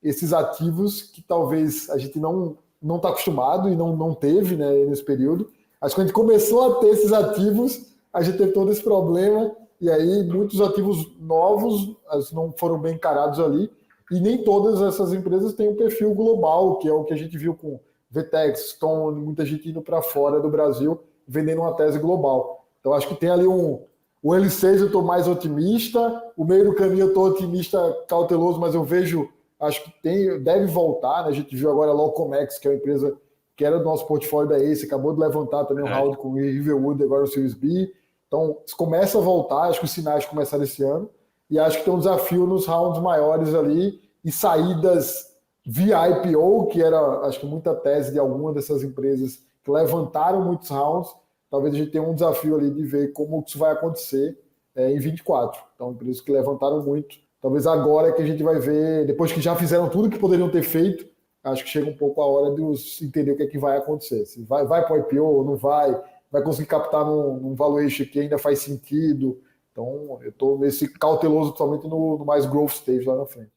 esses ativos que talvez a gente não está acostumado e não teve, né, nesse período. Acho que quando a gente começou a ter esses ativos, a gente teve todo esse problema, e aí muitos ativos novos não foram bem encarados ali, e nem todas essas empresas têm um perfil global, que é o que a gente viu com Vtex, Stone, muita gente indo para fora do Brasil, vendendo uma tese global. Então acho que tem ali o early stage eu estou mais otimista, o meio do caminho eu estou otimista, cauteloso, mas eu vejo, acho que deve voltar, né? A gente viu agora a Locomex, que é uma empresa que era do nosso portfólio da ACE, acabou de levantar também um round com o Riverwood, agora o Series B. Então, começa a voltar, acho que os sinais começaram esse ano, e acho que tem um desafio nos rounds maiores ali, e saídas via IPO, que era, acho que muita tese de alguma dessas empresas que levantaram muitos rounds, talvez a gente tenha um desafio ali de ver como isso vai acontecer em 24. Então, empresas que levantaram muito, talvez agora é que a gente vai ver, depois que já fizeram tudo que poderiam ter feito, acho que chega um pouco a hora de entender o que é que vai acontecer. Se vai para o IPO ou não vai conseguir captar num valuation que ainda faz sentido. Então, eu estou nesse cauteloso totalmente no mais growth stage lá na frente.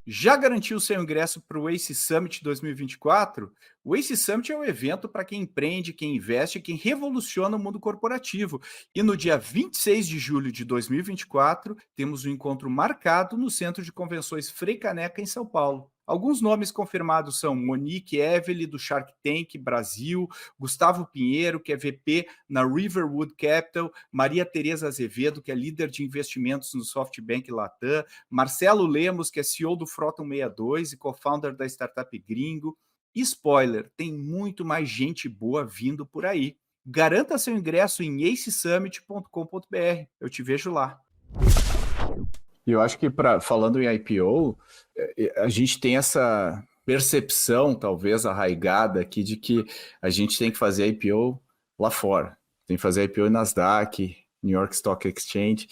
Já garantiu seu ingresso para o ACE Summit 2024? O ACE Summit é um evento para quem empreende, quem investe, quem revoluciona o mundo corporativo. E no dia 26 de julho de 2024, temos um encontro marcado no Centro de Convenções Frei Caneca, em São Paulo. Alguns nomes confirmados são Monique Evely, do Shark Tank Brasil, Gustavo Pinheiro, que é VP na Riverwood Capital, Maria Tereza Azevedo, que é líder de investimentos no SoftBank Latam, Marcelo Lemos, que é CEO do Frota 162 e co-founder da startup Gringo. E spoiler, tem muito mais gente boa vindo por aí. Garanta seu ingresso em acesummit.com.br. Eu te vejo lá. Eu acho que, falando em IPO, a gente tem essa percepção, talvez arraigada aqui, de que a gente tem que fazer IPO lá fora. Tem que fazer IPO em Nasdaq, New York Stock Exchange.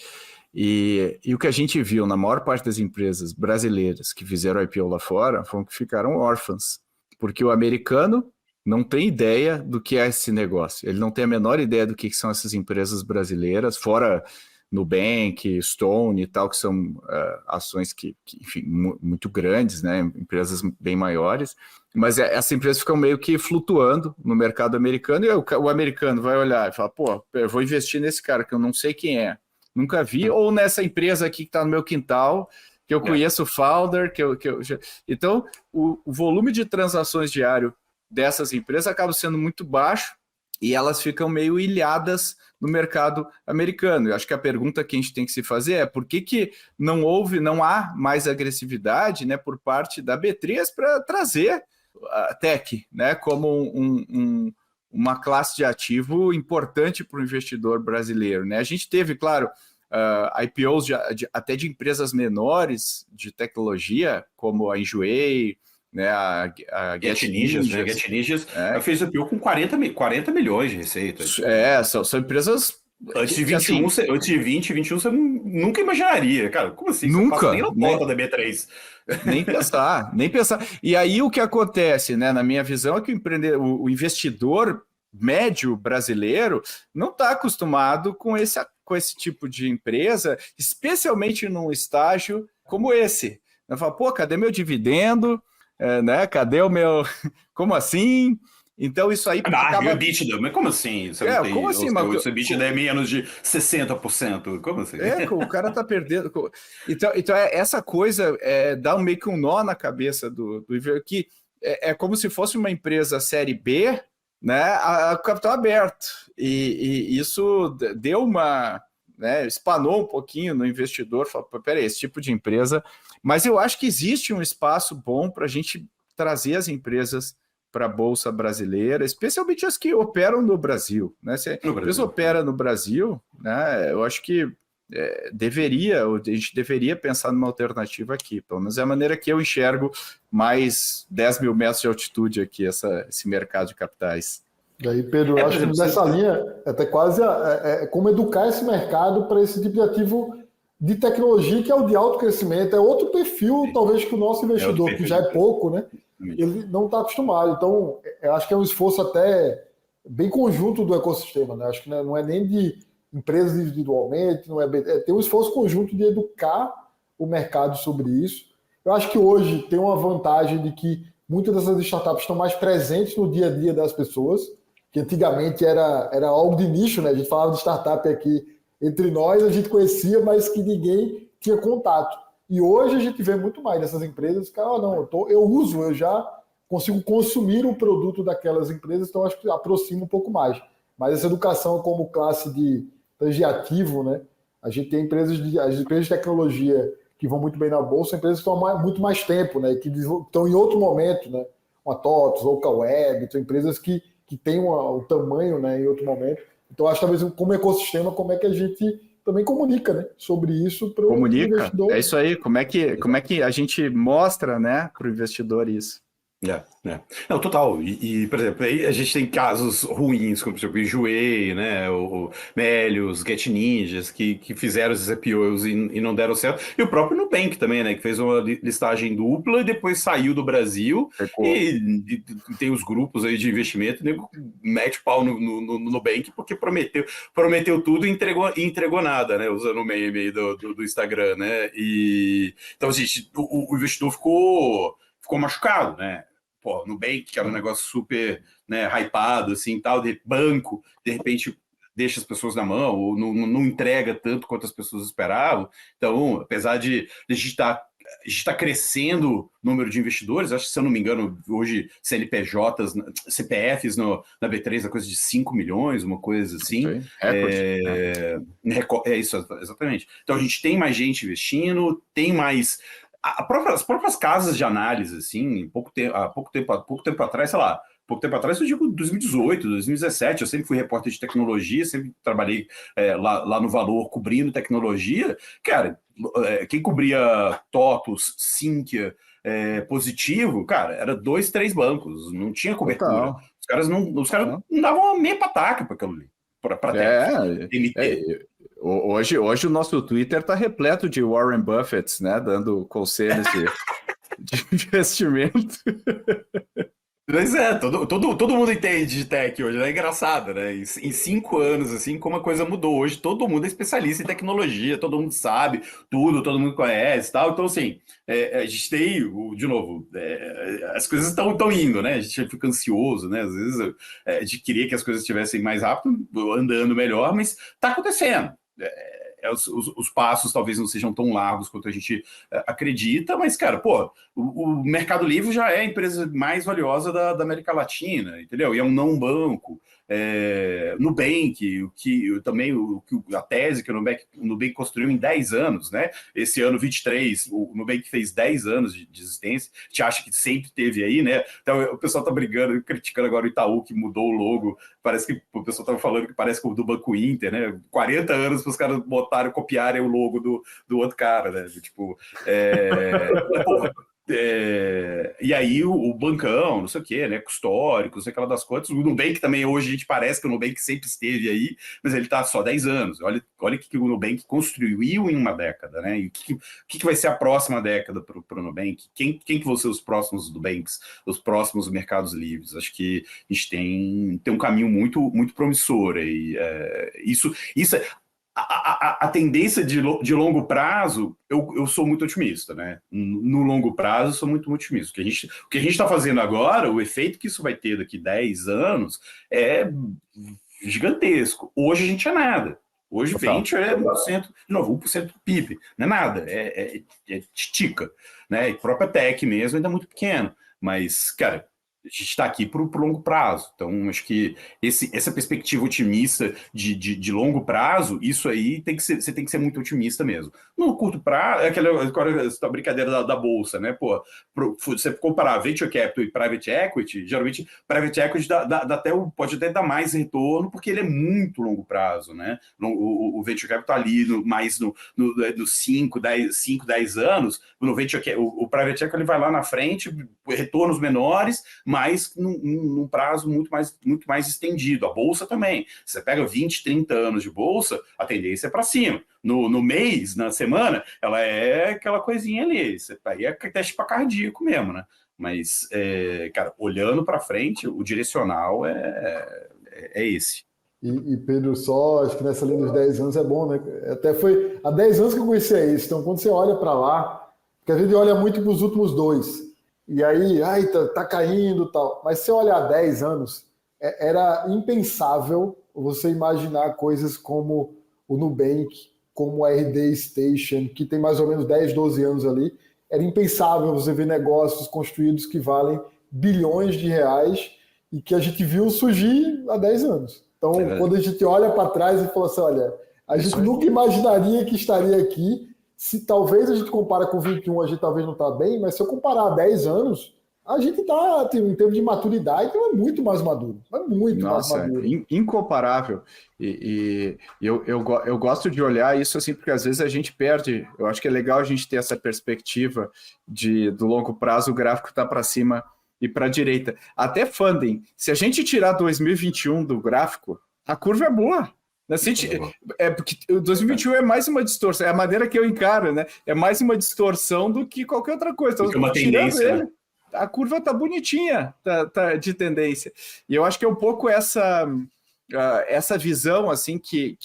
E o que a gente viu na maior parte das empresas brasileiras que fizeram IPO lá fora foram que ficaram órfãs. Porque o americano não tem ideia do que é esse negócio. Ele não tem a menor ideia do que são essas empresas brasileiras, fora Nubank, Stone e tal, que são ações que enfim, muito grandes, né? Empresas bem maiores, mas essas empresas ficam meio que flutuando no mercado americano, e o americano vai olhar e falar, pô, eu vou investir nesse cara que eu não sei quem é, nunca vi, ou nessa empresa aqui que está no meu quintal, que eu conheço o founder, Então, o volume de transações diário dessas empresas acaba sendo muito baixo, e elas ficam meio ilhadas no mercado americano. Eu acho que a pergunta que a gente tem que se fazer é por que não há mais agressividade, né, por parte da B3 para trazer a tech, né, como uma classe de ativo importante para o investidor brasileiro, né? A gente teve, claro, IPOs até de empresas menores de tecnologia, como a Enjoei, né? A Get Ninjas, né? Get Ninjas fez IPO com 40 milhões de receita. São empresas... Antes de 21, assim, antes de 20, 21, você nunca imaginaria. Cara, como assim? Nunca. Você passa nem na porta da B3. Nem pensar. E aí o que acontece, né? Na minha visão, é que o investidor médio brasileiro não está acostumado com esse tipo de empresa, especialmente num estágio como esse. Eu falo, pô, cadê meu dividendo? Né? Cadê o meu... Como assim? Então isso aí... EBITDA, mas como assim? Você não tem, como assim? O seu EBITDA é menos de 60%. Como assim? O cara tá perdendo. Então essa coisa dá meio que um nó na cabeça do que é como se fosse uma empresa série B, né? A capital aberto. E isso deu uma... Né, espanou um pouquinho no investidor, falou, peraí, esse tipo de empresa... Mas eu acho que existe um espaço bom para a gente trazer as empresas para a Bolsa Brasileira, especialmente as que operam no Brasil. Né? Se a empresa opera no Brasil, né, eu acho que a gente deveria pensar numa alternativa aqui. Pelo menos é a maneira que eu enxergo mais 10 mil metros de altitude aqui, esse mercado de capitais. E aí, Pedro, eu acho que nessa linha até quase como educar esse mercado para esse tipo de ativo de tecnologia, que é o de alto crescimento. É outro perfil, talvez, que o nosso investidor, que já é pouco, né? Ele não está acostumado. Então, eu acho que é um esforço até bem conjunto do ecossistema, né? Acho que não é nem de empresas individualmente, tem um esforço conjunto de educar o mercado sobre isso. Eu acho que hoje tem uma vantagem de que muitas dessas startups estão mais presentes no dia a dia das pessoas, que antigamente era algo de nicho, né? A gente falava de startup aqui entre nós, a gente conhecia, mas que ninguém tinha contato. E hoje a gente vê muito mais dessas empresas, cara, eu já consigo consumir o produto daquelas empresas, então acho que aproxima um pouco mais. Mas essa educação como classe de ativo, né? A gente tem as empresas de tecnologia que vão muito bem na bolsa, empresas que estão muito mais tempo, né? Que estão em outro momento, né? Uma TOTOS, Local Web, são empresas que têm o tamanho, né, em outro momento. Então, acho que talvez como ecossistema, como é que a gente também comunica, né, sobre isso para o investidor. É isso aí, como é que a gente mostra, né, para o investidor isso. Não, total. Por exemplo, aí a gente tem casos ruins, como por exemplo, o Enjoei, né? O Melius, Get Ninjas, que fizeram esses IPOs e não deram certo. E o próprio Nubank também, né? Que fez uma listagem dupla e depois saiu do Brasil. E tem os grupos aí de investimento, nego mete o pau no Nubank porque prometeu tudo e entregou nada, né? Usando o meme do Instagram, né? Então, gente, o investidor ficou machucado, né? Pô, Nubank, que era um negócio super, né, hypado, assim, tal, banco, de repente deixa as pessoas na mão, ou não entrega tanto quanto as pessoas esperavam. Então, apesar de a gente estar crescendo o número de investidores, acho que, se eu não me engano, hoje CNPJs, CPFs na B3 é coisa de 5 milhões, uma coisa assim. É isso, exatamente. Então, a gente tem mais gente investindo, tem mais... As próprias casas de análise, assim, pouco tempo atrás, sei lá, eu digo 2018, 2017, eu sempre fui repórter de tecnologia, sempre trabalhei lá no Valor cobrindo tecnologia. Cara, quem cobria TOTOS, Sinqia, Positivo, cara, era 2, 3 bancos, não tinha cobertura. Total. Os caras não davam meia pataca para aquilo ali. Hoje o nosso Twitter está repleto de Warren Buffett, né, dando conselhos de investimento. Mas todo mundo entende de tech hoje, né? É engraçado, né? Em 5 anos, assim, como a coisa mudou. Hoje todo mundo é especialista em tecnologia, todo mundo sabe tudo, todo mundo conhece e tal. Então, assim, a gente tem, de novo, as coisas estão indo, né? A gente fica ansioso, né? Às vezes a gente queria que as coisas estivessem mais rápido, andando melhor, mas está acontecendo. Os passos talvez não sejam tão largos quanto a gente acredita, mas, cara, pô, o Mercado Livre já é a empresa mais valiosa da América Latina, entendeu? E é um não banco. Nubank, a tese que o Nubank construiu em 10 anos, né? Esse ano 23, o Nubank fez 10 anos de existência, a gente acha que sempre teve aí, né? Então o pessoal tá criticando agora o Itaú, que mudou o logo, parece que o pessoal tava falando que parece como do Banco Inter, né? 40 anos para os caras copiarem o logo do outro cara, né? Tipo, porra, E aí o bancão, não sei o quê, né? Histórico, não sei aquela das contas. O Nubank também, hoje a gente parece que o Nubank sempre esteve aí, mas ele está só 10 anos. Olha o que o Nubank construiu em uma década, né? E o que vai ser a próxima década para o Nubank? Quem que vão ser os próximos Nubanks, os próximos mercados livres? Acho que a gente tem um caminho muito, muito promissor. E isso é. A tendência de longo prazo, eu sou muito otimista, né? No longo prazo, eu sou muito otimista. O que a gente está fazendo agora, o efeito que isso vai ter daqui 10 anos é gigantesco. Hoje a gente é nada. Hoje venture é 1%, de novo, 1% do PIB. Não é nada, é titica, né? E própria tech mesmo ainda é muito pequeno. Mas, cara, a gente está aqui para o longo prazo. Então, acho que essa perspectiva otimista de longo prazo, isso aí você tem que ser muito otimista mesmo. No curto prazo, é aquela brincadeira da bolsa, né? Pô, você comparar venture capital e private equity, geralmente private equity pode até dar mais retorno, porque ele é muito longo prazo, né? O venture capital ali mais no 5, 10 anos, no venture capital, o private equity ele vai lá na frente, retornos menores, mas num prazo muito mais estendido. A bolsa também. Você pega 20, 30 anos de bolsa, a tendência é para cima. No mês, na semana, ela é aquela coisinha ali. Aí é teste para cardíaco mesmo, né? Mas, cara, olhando para frente, o direcional é esse. E Pedro, só acho que nessa linha dos 10 anos é bom, né? Até foi há 10 anos que eu conheci isso. Então, quando você olha para lá, porque a gente olha muito para os últimos 2. E aí, tá caindo e tal. Mas se você olhar há 10 anos, era impensável você imaginar coisas como o Nubank, como a RD Station, que tem mais ou menos 10, 12 anos ali. Era impensável você ver negócios construídos que valem bilhões de reais e que a gente viu surgir há 10 anos. Então, quando a gente olha para trás e fala assim, olha, a gente nunca imaginaria que estaria aqui. Se talvez a gente compara com 21, a gente talvez não está bem, mas se eu comparar há 10 anos, a gente está, em termos de maturidade, é muito mais maduro. É muito mais maduro. Incomparável. E eu gosto de olhar isso assim, porque às vezes a gente perde. Eu acho que é legal a gente ter essa perspectiva do longo prazo, o gráfico está para cima e para a direita. Até funding. Se a gente tirar 2021 do gráfico, a curva é boa. Porque o 2021 é mais uma distorção, é a maneira que eu encaro, né? É mais uma distorção do que qualquer outra coisa. Então, uma tendência, ele, a curva tá bonitinha, tá de tendência. E eu acho que é um pouco essa visão assim que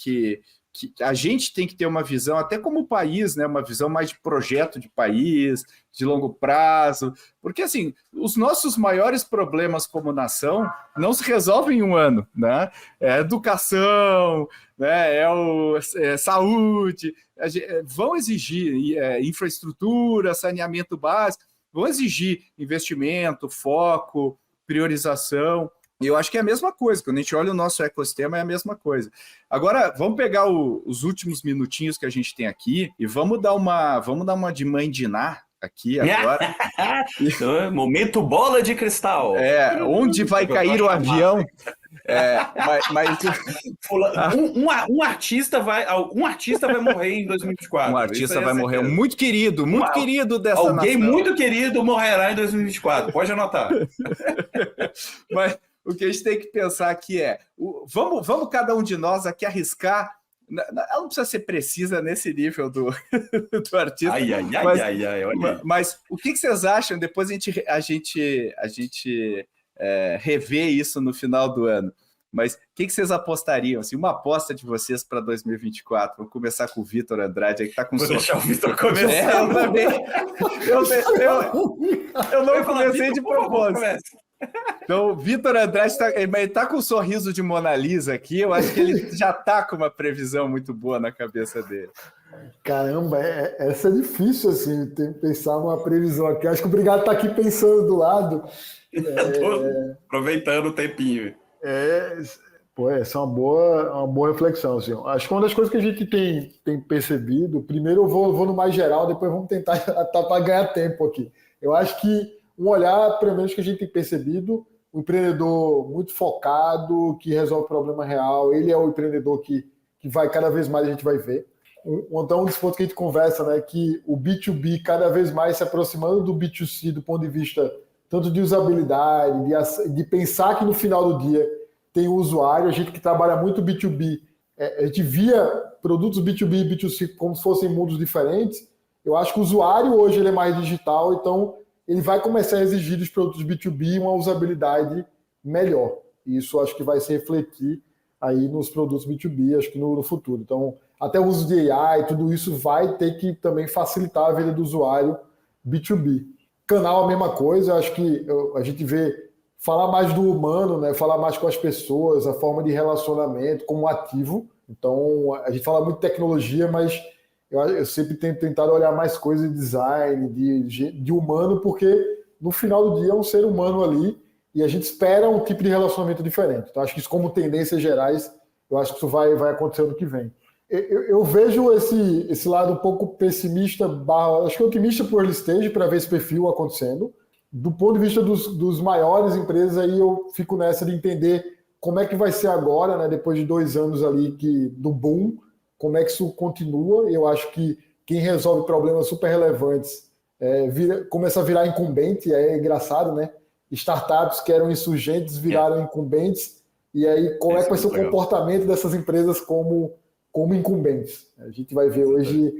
a gente tem que ter uma visão, até como país, né? Uma visão mais de projeto de país, de longo prazo, porque assim, os nossos maiores problemas como nação não se resolvem em um ano, né? É educação, né? Saúde, vão exigir infraestrutura, saneamento básico, vão exigir investimento, foco, priorização. E eu acho que é a mesma coisa, quando a gente olha o nosso ecossistema é a mesma coisa. Agora, vamos pegar os últimos minutinhos que a gente tem aqui e vamos dar uma de mãe Diná aqui agora. Momento bola de cristal. Onde vai cair o avião? Um artista vai morrer em 2024. Um artista vai morrer, muito querido dessa nação. Alguém muito querido morrerá em 2024, pode anotar. Mas o que a gente tem que pensar aqui vamos cada um de nós aqui arriscar. Ela não precisa ser precisa nesse nível do artista. Mas o que vocês acham? Depois a gente rever isso no final do ano. Mas o que vocês apostariam? Assim, uma aposta de vocês para 2024? Vou começar com o Vitor Andrade, que está com Vou deixar o Vitor começar. Eu também. Eu não comecei de propósito. Então, o Vitor Andrade está com um sorriso de Mona Lisa aqui. Eu acho que ele já está com uma previsão muito boa na cabeça dele. Caramba, essa é difícil, assim, pensar uma previsão aqui. Acho que o Brigado está aqui pensando do lado. Aproveitando o tempinho. Essa é uma boa reflexão. Assim. Acho que uma das coisas que a gente tem percebido, primeiro eu vou no mais geral, depois vamos tentar para ganhar tempo aqui. Eu acho que um olhar, pelo menos que a gente tem percebido, um empreendedor muito focado, que resolve problema real, ele é o empreendedor que vai cada vez mais, a gente vai ver. Então, um dos pontos que a gente conversa, né, que o B2B cada vez mais se aproximando do B2C do ponto de vista tanto de usabilidade, de pensar que no final do dia tem o usuário. A gente que trabalha muito B2B, a gente via produtos B2B e B2C como se fossem mundos diferentes. Eu acho que o usuário hoje ele é mais digital, então ele vai começar a exigir dos produtos B2B uma usabilidade melhor. E isso acho que vai se refletir aí nos produtos B2B, acho que no futuro. Então, até o uso de AI, tudo isso vai ter que também facilitar a vida do usuário B2B. Canal, a mesma coisa, acho que a gente vê falar mais do humano, né? Falar mais com as pessoas, a forma de relacionamento como ativo. Então, a gente fala muito de tecnologia, mas eu sempre tenho tentado olhar mais coisas de design, de humano, porque no final do dia é um ser humano ali e a gente espera um tipo de relacionamento diferente. Então, acho que isso, como tendências gerais, eu acho que isso vai acontecer ano que vem. Eu vejo esse lado um pouco pessimista, acho que otimista por early stage, para ver esse perfil acontecendo. Do ponto de vista dos maiores empresas, aí eu fico nessa de entender como é que vai ser agora, né, depois de 2 anos ali do boom, como é que isso continua. Eu acho que quem resolve problemas super relevantes começa a virar incumbente, é engraçado, né? Startups que eram insurgentes viraram incumbentes, e aí como é que vai ser o comportamento dessas empresas como incumbentes? A gente vai ver hoje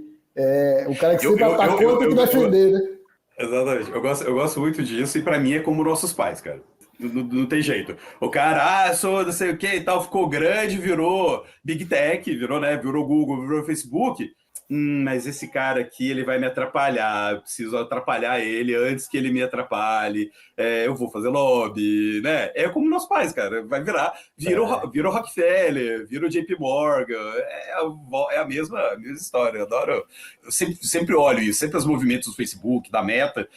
o cara que sempre atacou tem que defender, né? Exatamente. Eu gosto muito disso, e para mim é como nossos pais, cara. Não tem jeito. O cara, sou não sei o que e tal, ficou grande, virou Big Tech, virou Google, virou Facebook. Mas esse cara aqui, ele vai me atrapalhar. Eu preciso atrapalhar ele antes que ele me atrapalhe. Eu vou fazer lobby, né? É como meus pais, cara. Vira o Rockefeller, vira o JP Morgan. É a mesma história. Eu adoro. Eu sempre olho isso, sempre os movimentos do Facebook, da Meta,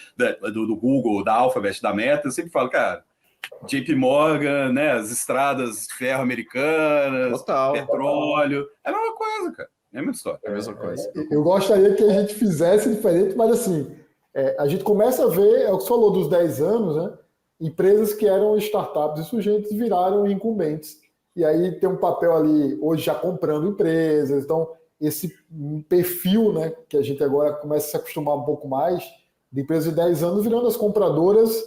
do Google, da Alphabet, da Meta. Eu sempre falo, cara, JP Morgan, né? As estradas de ferro americanas, Total. Petróleo. É a mesma coisa, cara. É a mesma história. É a mesma coisa. Eu gostaria que a gente fizesse diferente, mas assim, a gente começa a ver, é o que você falou dos 10 anos, né? Empresas que eram startups insurgentes viraram incumbentes. E aí tem um papel ali, hoje já comprando empresas. Então, esse perfil, né, que a gente agora começa a se acostumar um pouco mais, de empresas de 10 anos virando as compradoras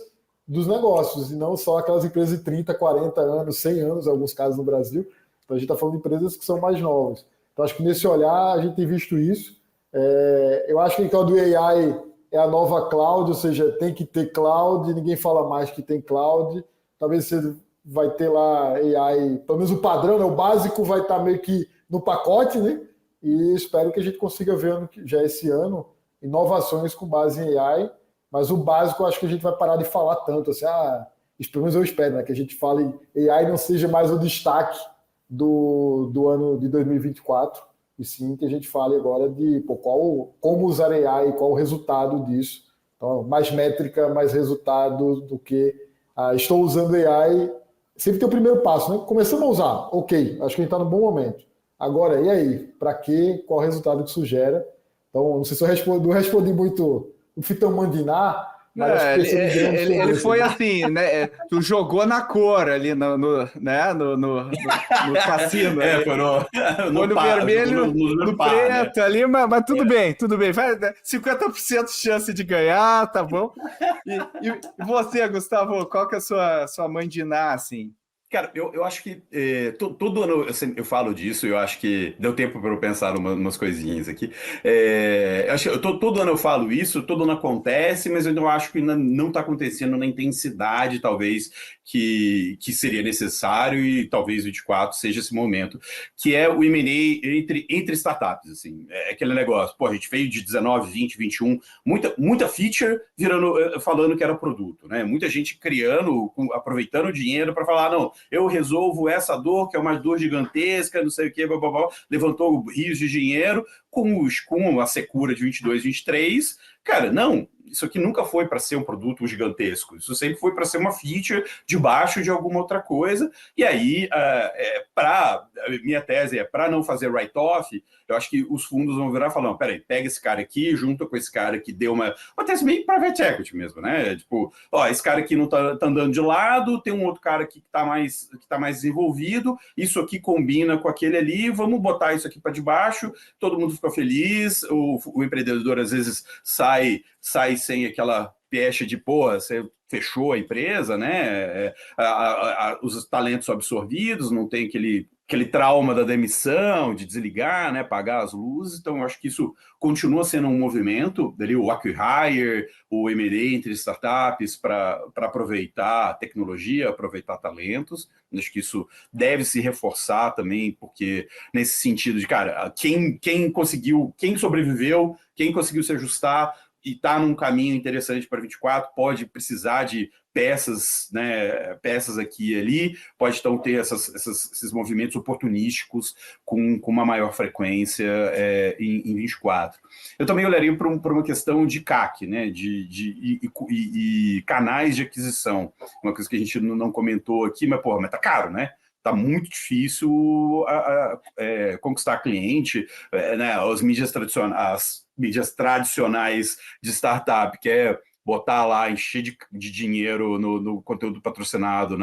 dos negócios, e não só aquelas empresas de 30, 40 anos, 100 anos, em alguns casos no Brasil. Então, a gente está falando de empresas que são mais novas. Então, acho que nesse olhar a gente tem visto isso. Eu acho que o do AI é a nova cloud, ou seja, tem que ter cloud, ninguém fala mais que tem cloud. Talvez você vai ter lá AI, pelo menos o padrão, né? O básico vai estar meio que no pacote, né? E espero que a gente consiga ver já esse ano inovações com base em AI, mas o básico eu acho que a gente vai parar de falar tanto, assim, pelo menos eu espero, né? Que a gente fale AI não seja mais o destaque do ano de 2024, e sim que a gente fale agora de como usar AI e qual o resultado disso. Então, mais métrica, mais resultado do que estou usando AI. Sempre tem o primeiro passo, né? Começamos a usar, ok, acho que a gente está no bom momento. Agora, e aí? Para quê? Qual o resultado que isso gera? Então, não sei se eu não respondi muito o Fitão Mandiná, mas ele foi assim, né? Tu jogou na cor ali no cassino. Foi no olho vermelho, no preto, né? Ali, mas tudo bem. Vai, 50% de chance de ganhar, tá bom? E você, Gustavo, qual que é a sua Mandiná, assim? Cara, eu acho que todo ano eu falo disso, eu acho que deu tempo para eu pensar umas coisinhas aqui. Todo ano eu falo isso, todo ano acontece, mas eu não acho que não está acontecendo na intensidade, talvez, que seria necessário, e talvez 24 seja esse momento, que é o M&A entre startups, assim. É aquele negócio, a gente veio de 19, 20, 21, muita feature falando que era produto, né? Muita gente aproveitando o dinheiro para falar, não, eu resolvo essa dor, que é uma dor gigantesca, não sei o que, blá, blá, blá. Levantou rios de dinheiro com a secura de 22, 23, Cara, não. Isso aqui nunca foi para ser um produto gigantesco. Isso sempre foi para ser uma feature debaixo de alguma outra coisa. E aí, minha tese é, para não fazer write-off, eu acho que os fundos vão virar falando, peraí, pega esse cara aqui, junta com esse cara que deu uma tese meio private equity mesmo, né? Tipo, ó, esse cara aqui não tá andando de lado, tem um outro cara aqui que tá mais desenvolvido, isso aqui combina com aquele ali, vamos botar isso aqui para debaixo, todo mundo fica feliz, o empreendedor às vezes sai sem aquela pecha de, porra, você fechou a empresa, né? Os talentos absorvidos, não tem aquele trauma da demissão, de desligar, né? Pagar as luzes. Então, eu acho que isso continua sendo um movimento, dali, o acquire, o M&A entre startups para aproveitar a tecnologia, aproveitar talentos. Eu acho que isso deve se reforçar também, porque nesse sentido de, cara, quem sobreviveu, quem conseguiu se ajustar, e está num caminho interessante para 24, pode precisar de peças, né, peças aqui e ali, pode então ter esses movimentos oportunísticos com uma maior frequência em 24. Eu também olharia para uma questão de CAC, né, e canais de aquisição, uma coisa que a gente não comentou aqui, mas tá caro, né? Tá muito difícil conquistar cliente, né? As mídias tradicionais de startup, que é botar lá, encher de dinheiro no conteúdo patrocinado,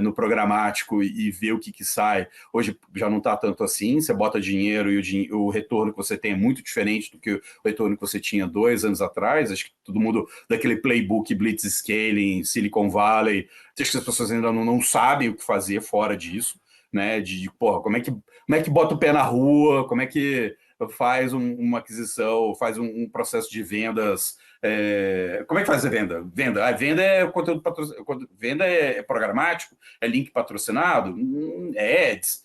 no programático e ver o que sai. Hoje já não está tanto assim, você bota dinheiro e o retorno que você tem é muito diferente do que o retorno que você tinha 2 anos atrás. Acho que todo mundo daquele playbook Blitz Scaling, Silicon Valley, acho que as pessoas ainda não sabem o que fazer fora disso, né? Como é que bota o pé na rua, como é que faz uma aquisição, faz um processo de vendas. Como é que faz a venda? A venda é conteúdo patrocinado, venda é programático, é link patrocinado, é ads.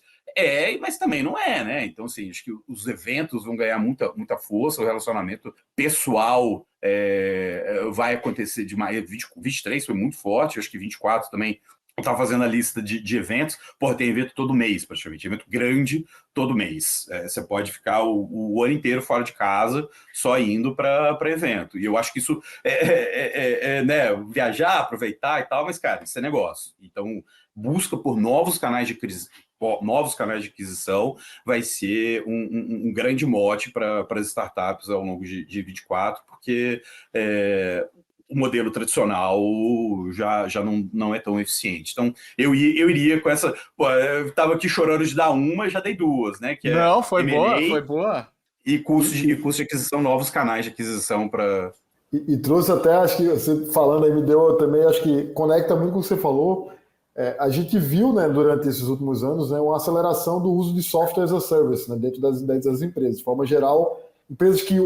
Mas também não é, né? Então, assim, acho que os eventos vão ganhar muita força, o relacionamento pessoal vai acontecer demais. 23 foi muito forte, acho que 24 também. Eu estava fazendo a lista de eventos, tem evento todo mês, praticamente, evento grande todo mês. Você pode ficar o ano inteiro fora de casa, só indo para evento. E eu acho que isso né, viajar, aproveitar e tal, mas, cara, isso é negócio. Então, busca por novos canais de aquisição vai ser um grande mote para as startups ao longo de 24, porque o modelo tradicional já não é tão eficiente. Então, eu iria com essa... eu estava aqui chorando de dar uma, já dei 2, né? Que não, foi boa. E custo de aquisição, novos canais de aquisição para... E trouxe até, acho que você falando aí me deu também, acho que conecta muito com o que você falou. A gente viu, né, durante esses últimos anos, né, uma aceleração do uso de software as a service, né, dentro das empresas. De forma geral, empresas que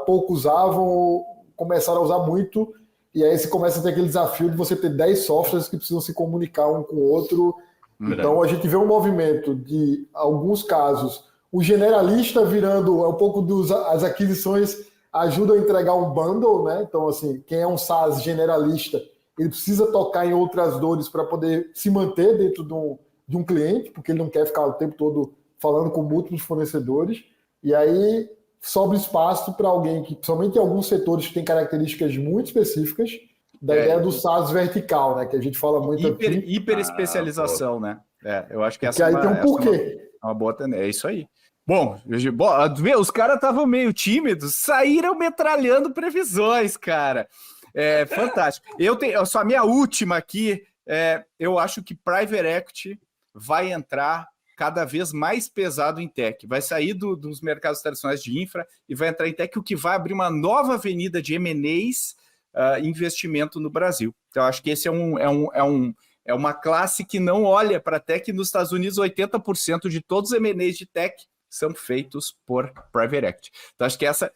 pouco usavam começaram a usar muito, e aí você começa a ter aquele desafio de você ter 10 softwares que precisam se comunicar um com o outro. Então a gente vê um movimento de, alguns casos, o generalista virando um pouco as aquisições ajudam a entregar um bundle, né? Então, assim, quem é um SaaS generalista, ele precisa tocar em outras dores para poder se manter dentro de um cliente, porque ele não quer ficar o tempo todo falando com múltiplos fornecedores. E aí sobra espaço para alguém que, principalmente em alguns setores que têm características muito específicas, da ideia do SaaS vertical, né? Que a gente fala muito hiper especialização, né? Eu acho que essa aí tem um porquê. É uma boa tendência. É isso aí. Bom, os caras estavam meio tímidos, saíram metralhando previsões, cara. Fantástico. Só a minha última aqui, eu acho que Private Equity vai entrar cada vez mais pesado em tech. Vai sair dos mercados tradicionais de infra e vai entrar em tech, o que vai abrir uma nova avenida de M&As, investimento no Brasil. Então, acho que esse é uma classe que não olha para tech. Nos Estados Unidos, 80% de todos os M&As de tech são feitos por Private Equity. Então, acho que essa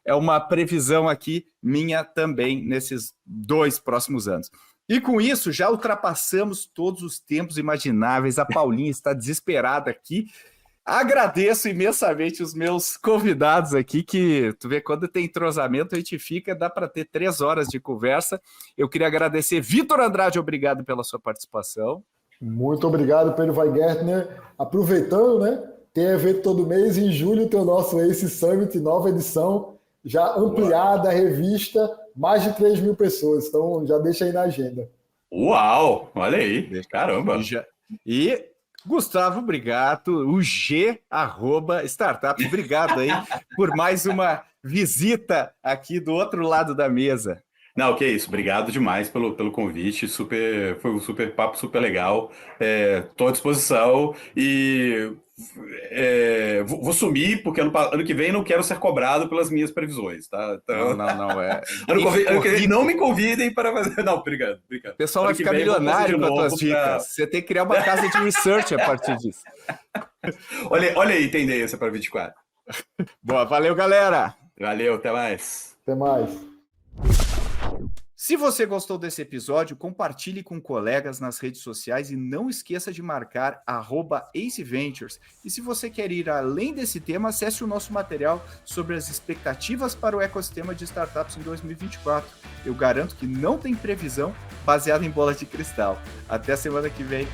é uma previsão aqui minha também nesses 2 próximos anos. E com isso, já ultrapassamos todos os tempos imagináveis. A Paulinha está desesperada aqui. Agradeço imensamente os meus convidados aqui, que tu vê, quando tem entrosamento, a gente dá para ter 3 horas de conversa. Eu queria agradecer. Vitor Andrade, obrigado pela sua participação. Muito obrigado, Pedro Weingärtner. Aproveitando, né? Tem evento todo mês, em julho tem o nosso ACE Summit, nova edição. já ampliada, revista, mais de 3 mil pessoas. Então, já deixa aí na agenda. Uau! Olha aí. Caramba! E Gustavo Brigato, o G, @startups. Obrigado aí por mais uma visita aqui do outro lado da mesa. Não, que isso. Obrigado demais pelo convite. Foi um super papo, super legal. Estou à disposição e vou sumir, porque ano que vem não quero ser cobrado pelas minhas previsões, tá? Então, Não. Ano que vem não me convidem para fazer. Não, obrigado. O pessoal vai ficar milionário com as tuas dicas. Você tem que criar uma casa de research a partir disso. Olha aí, tendência para 24. Boa, valeu, galera. Valeu, até mais. Até mais. Se você gostou desse episódio, compartilhe com colegas nas redes sociais e não esqueça de marcar @AceVentures. E se você quer ir além desse tema, acesse o nosso material sobre as expectativas para o ecossistema de startups em 2024. Eu garanto que não tem previsão baseada em bola de cristal. Até a semana que vem.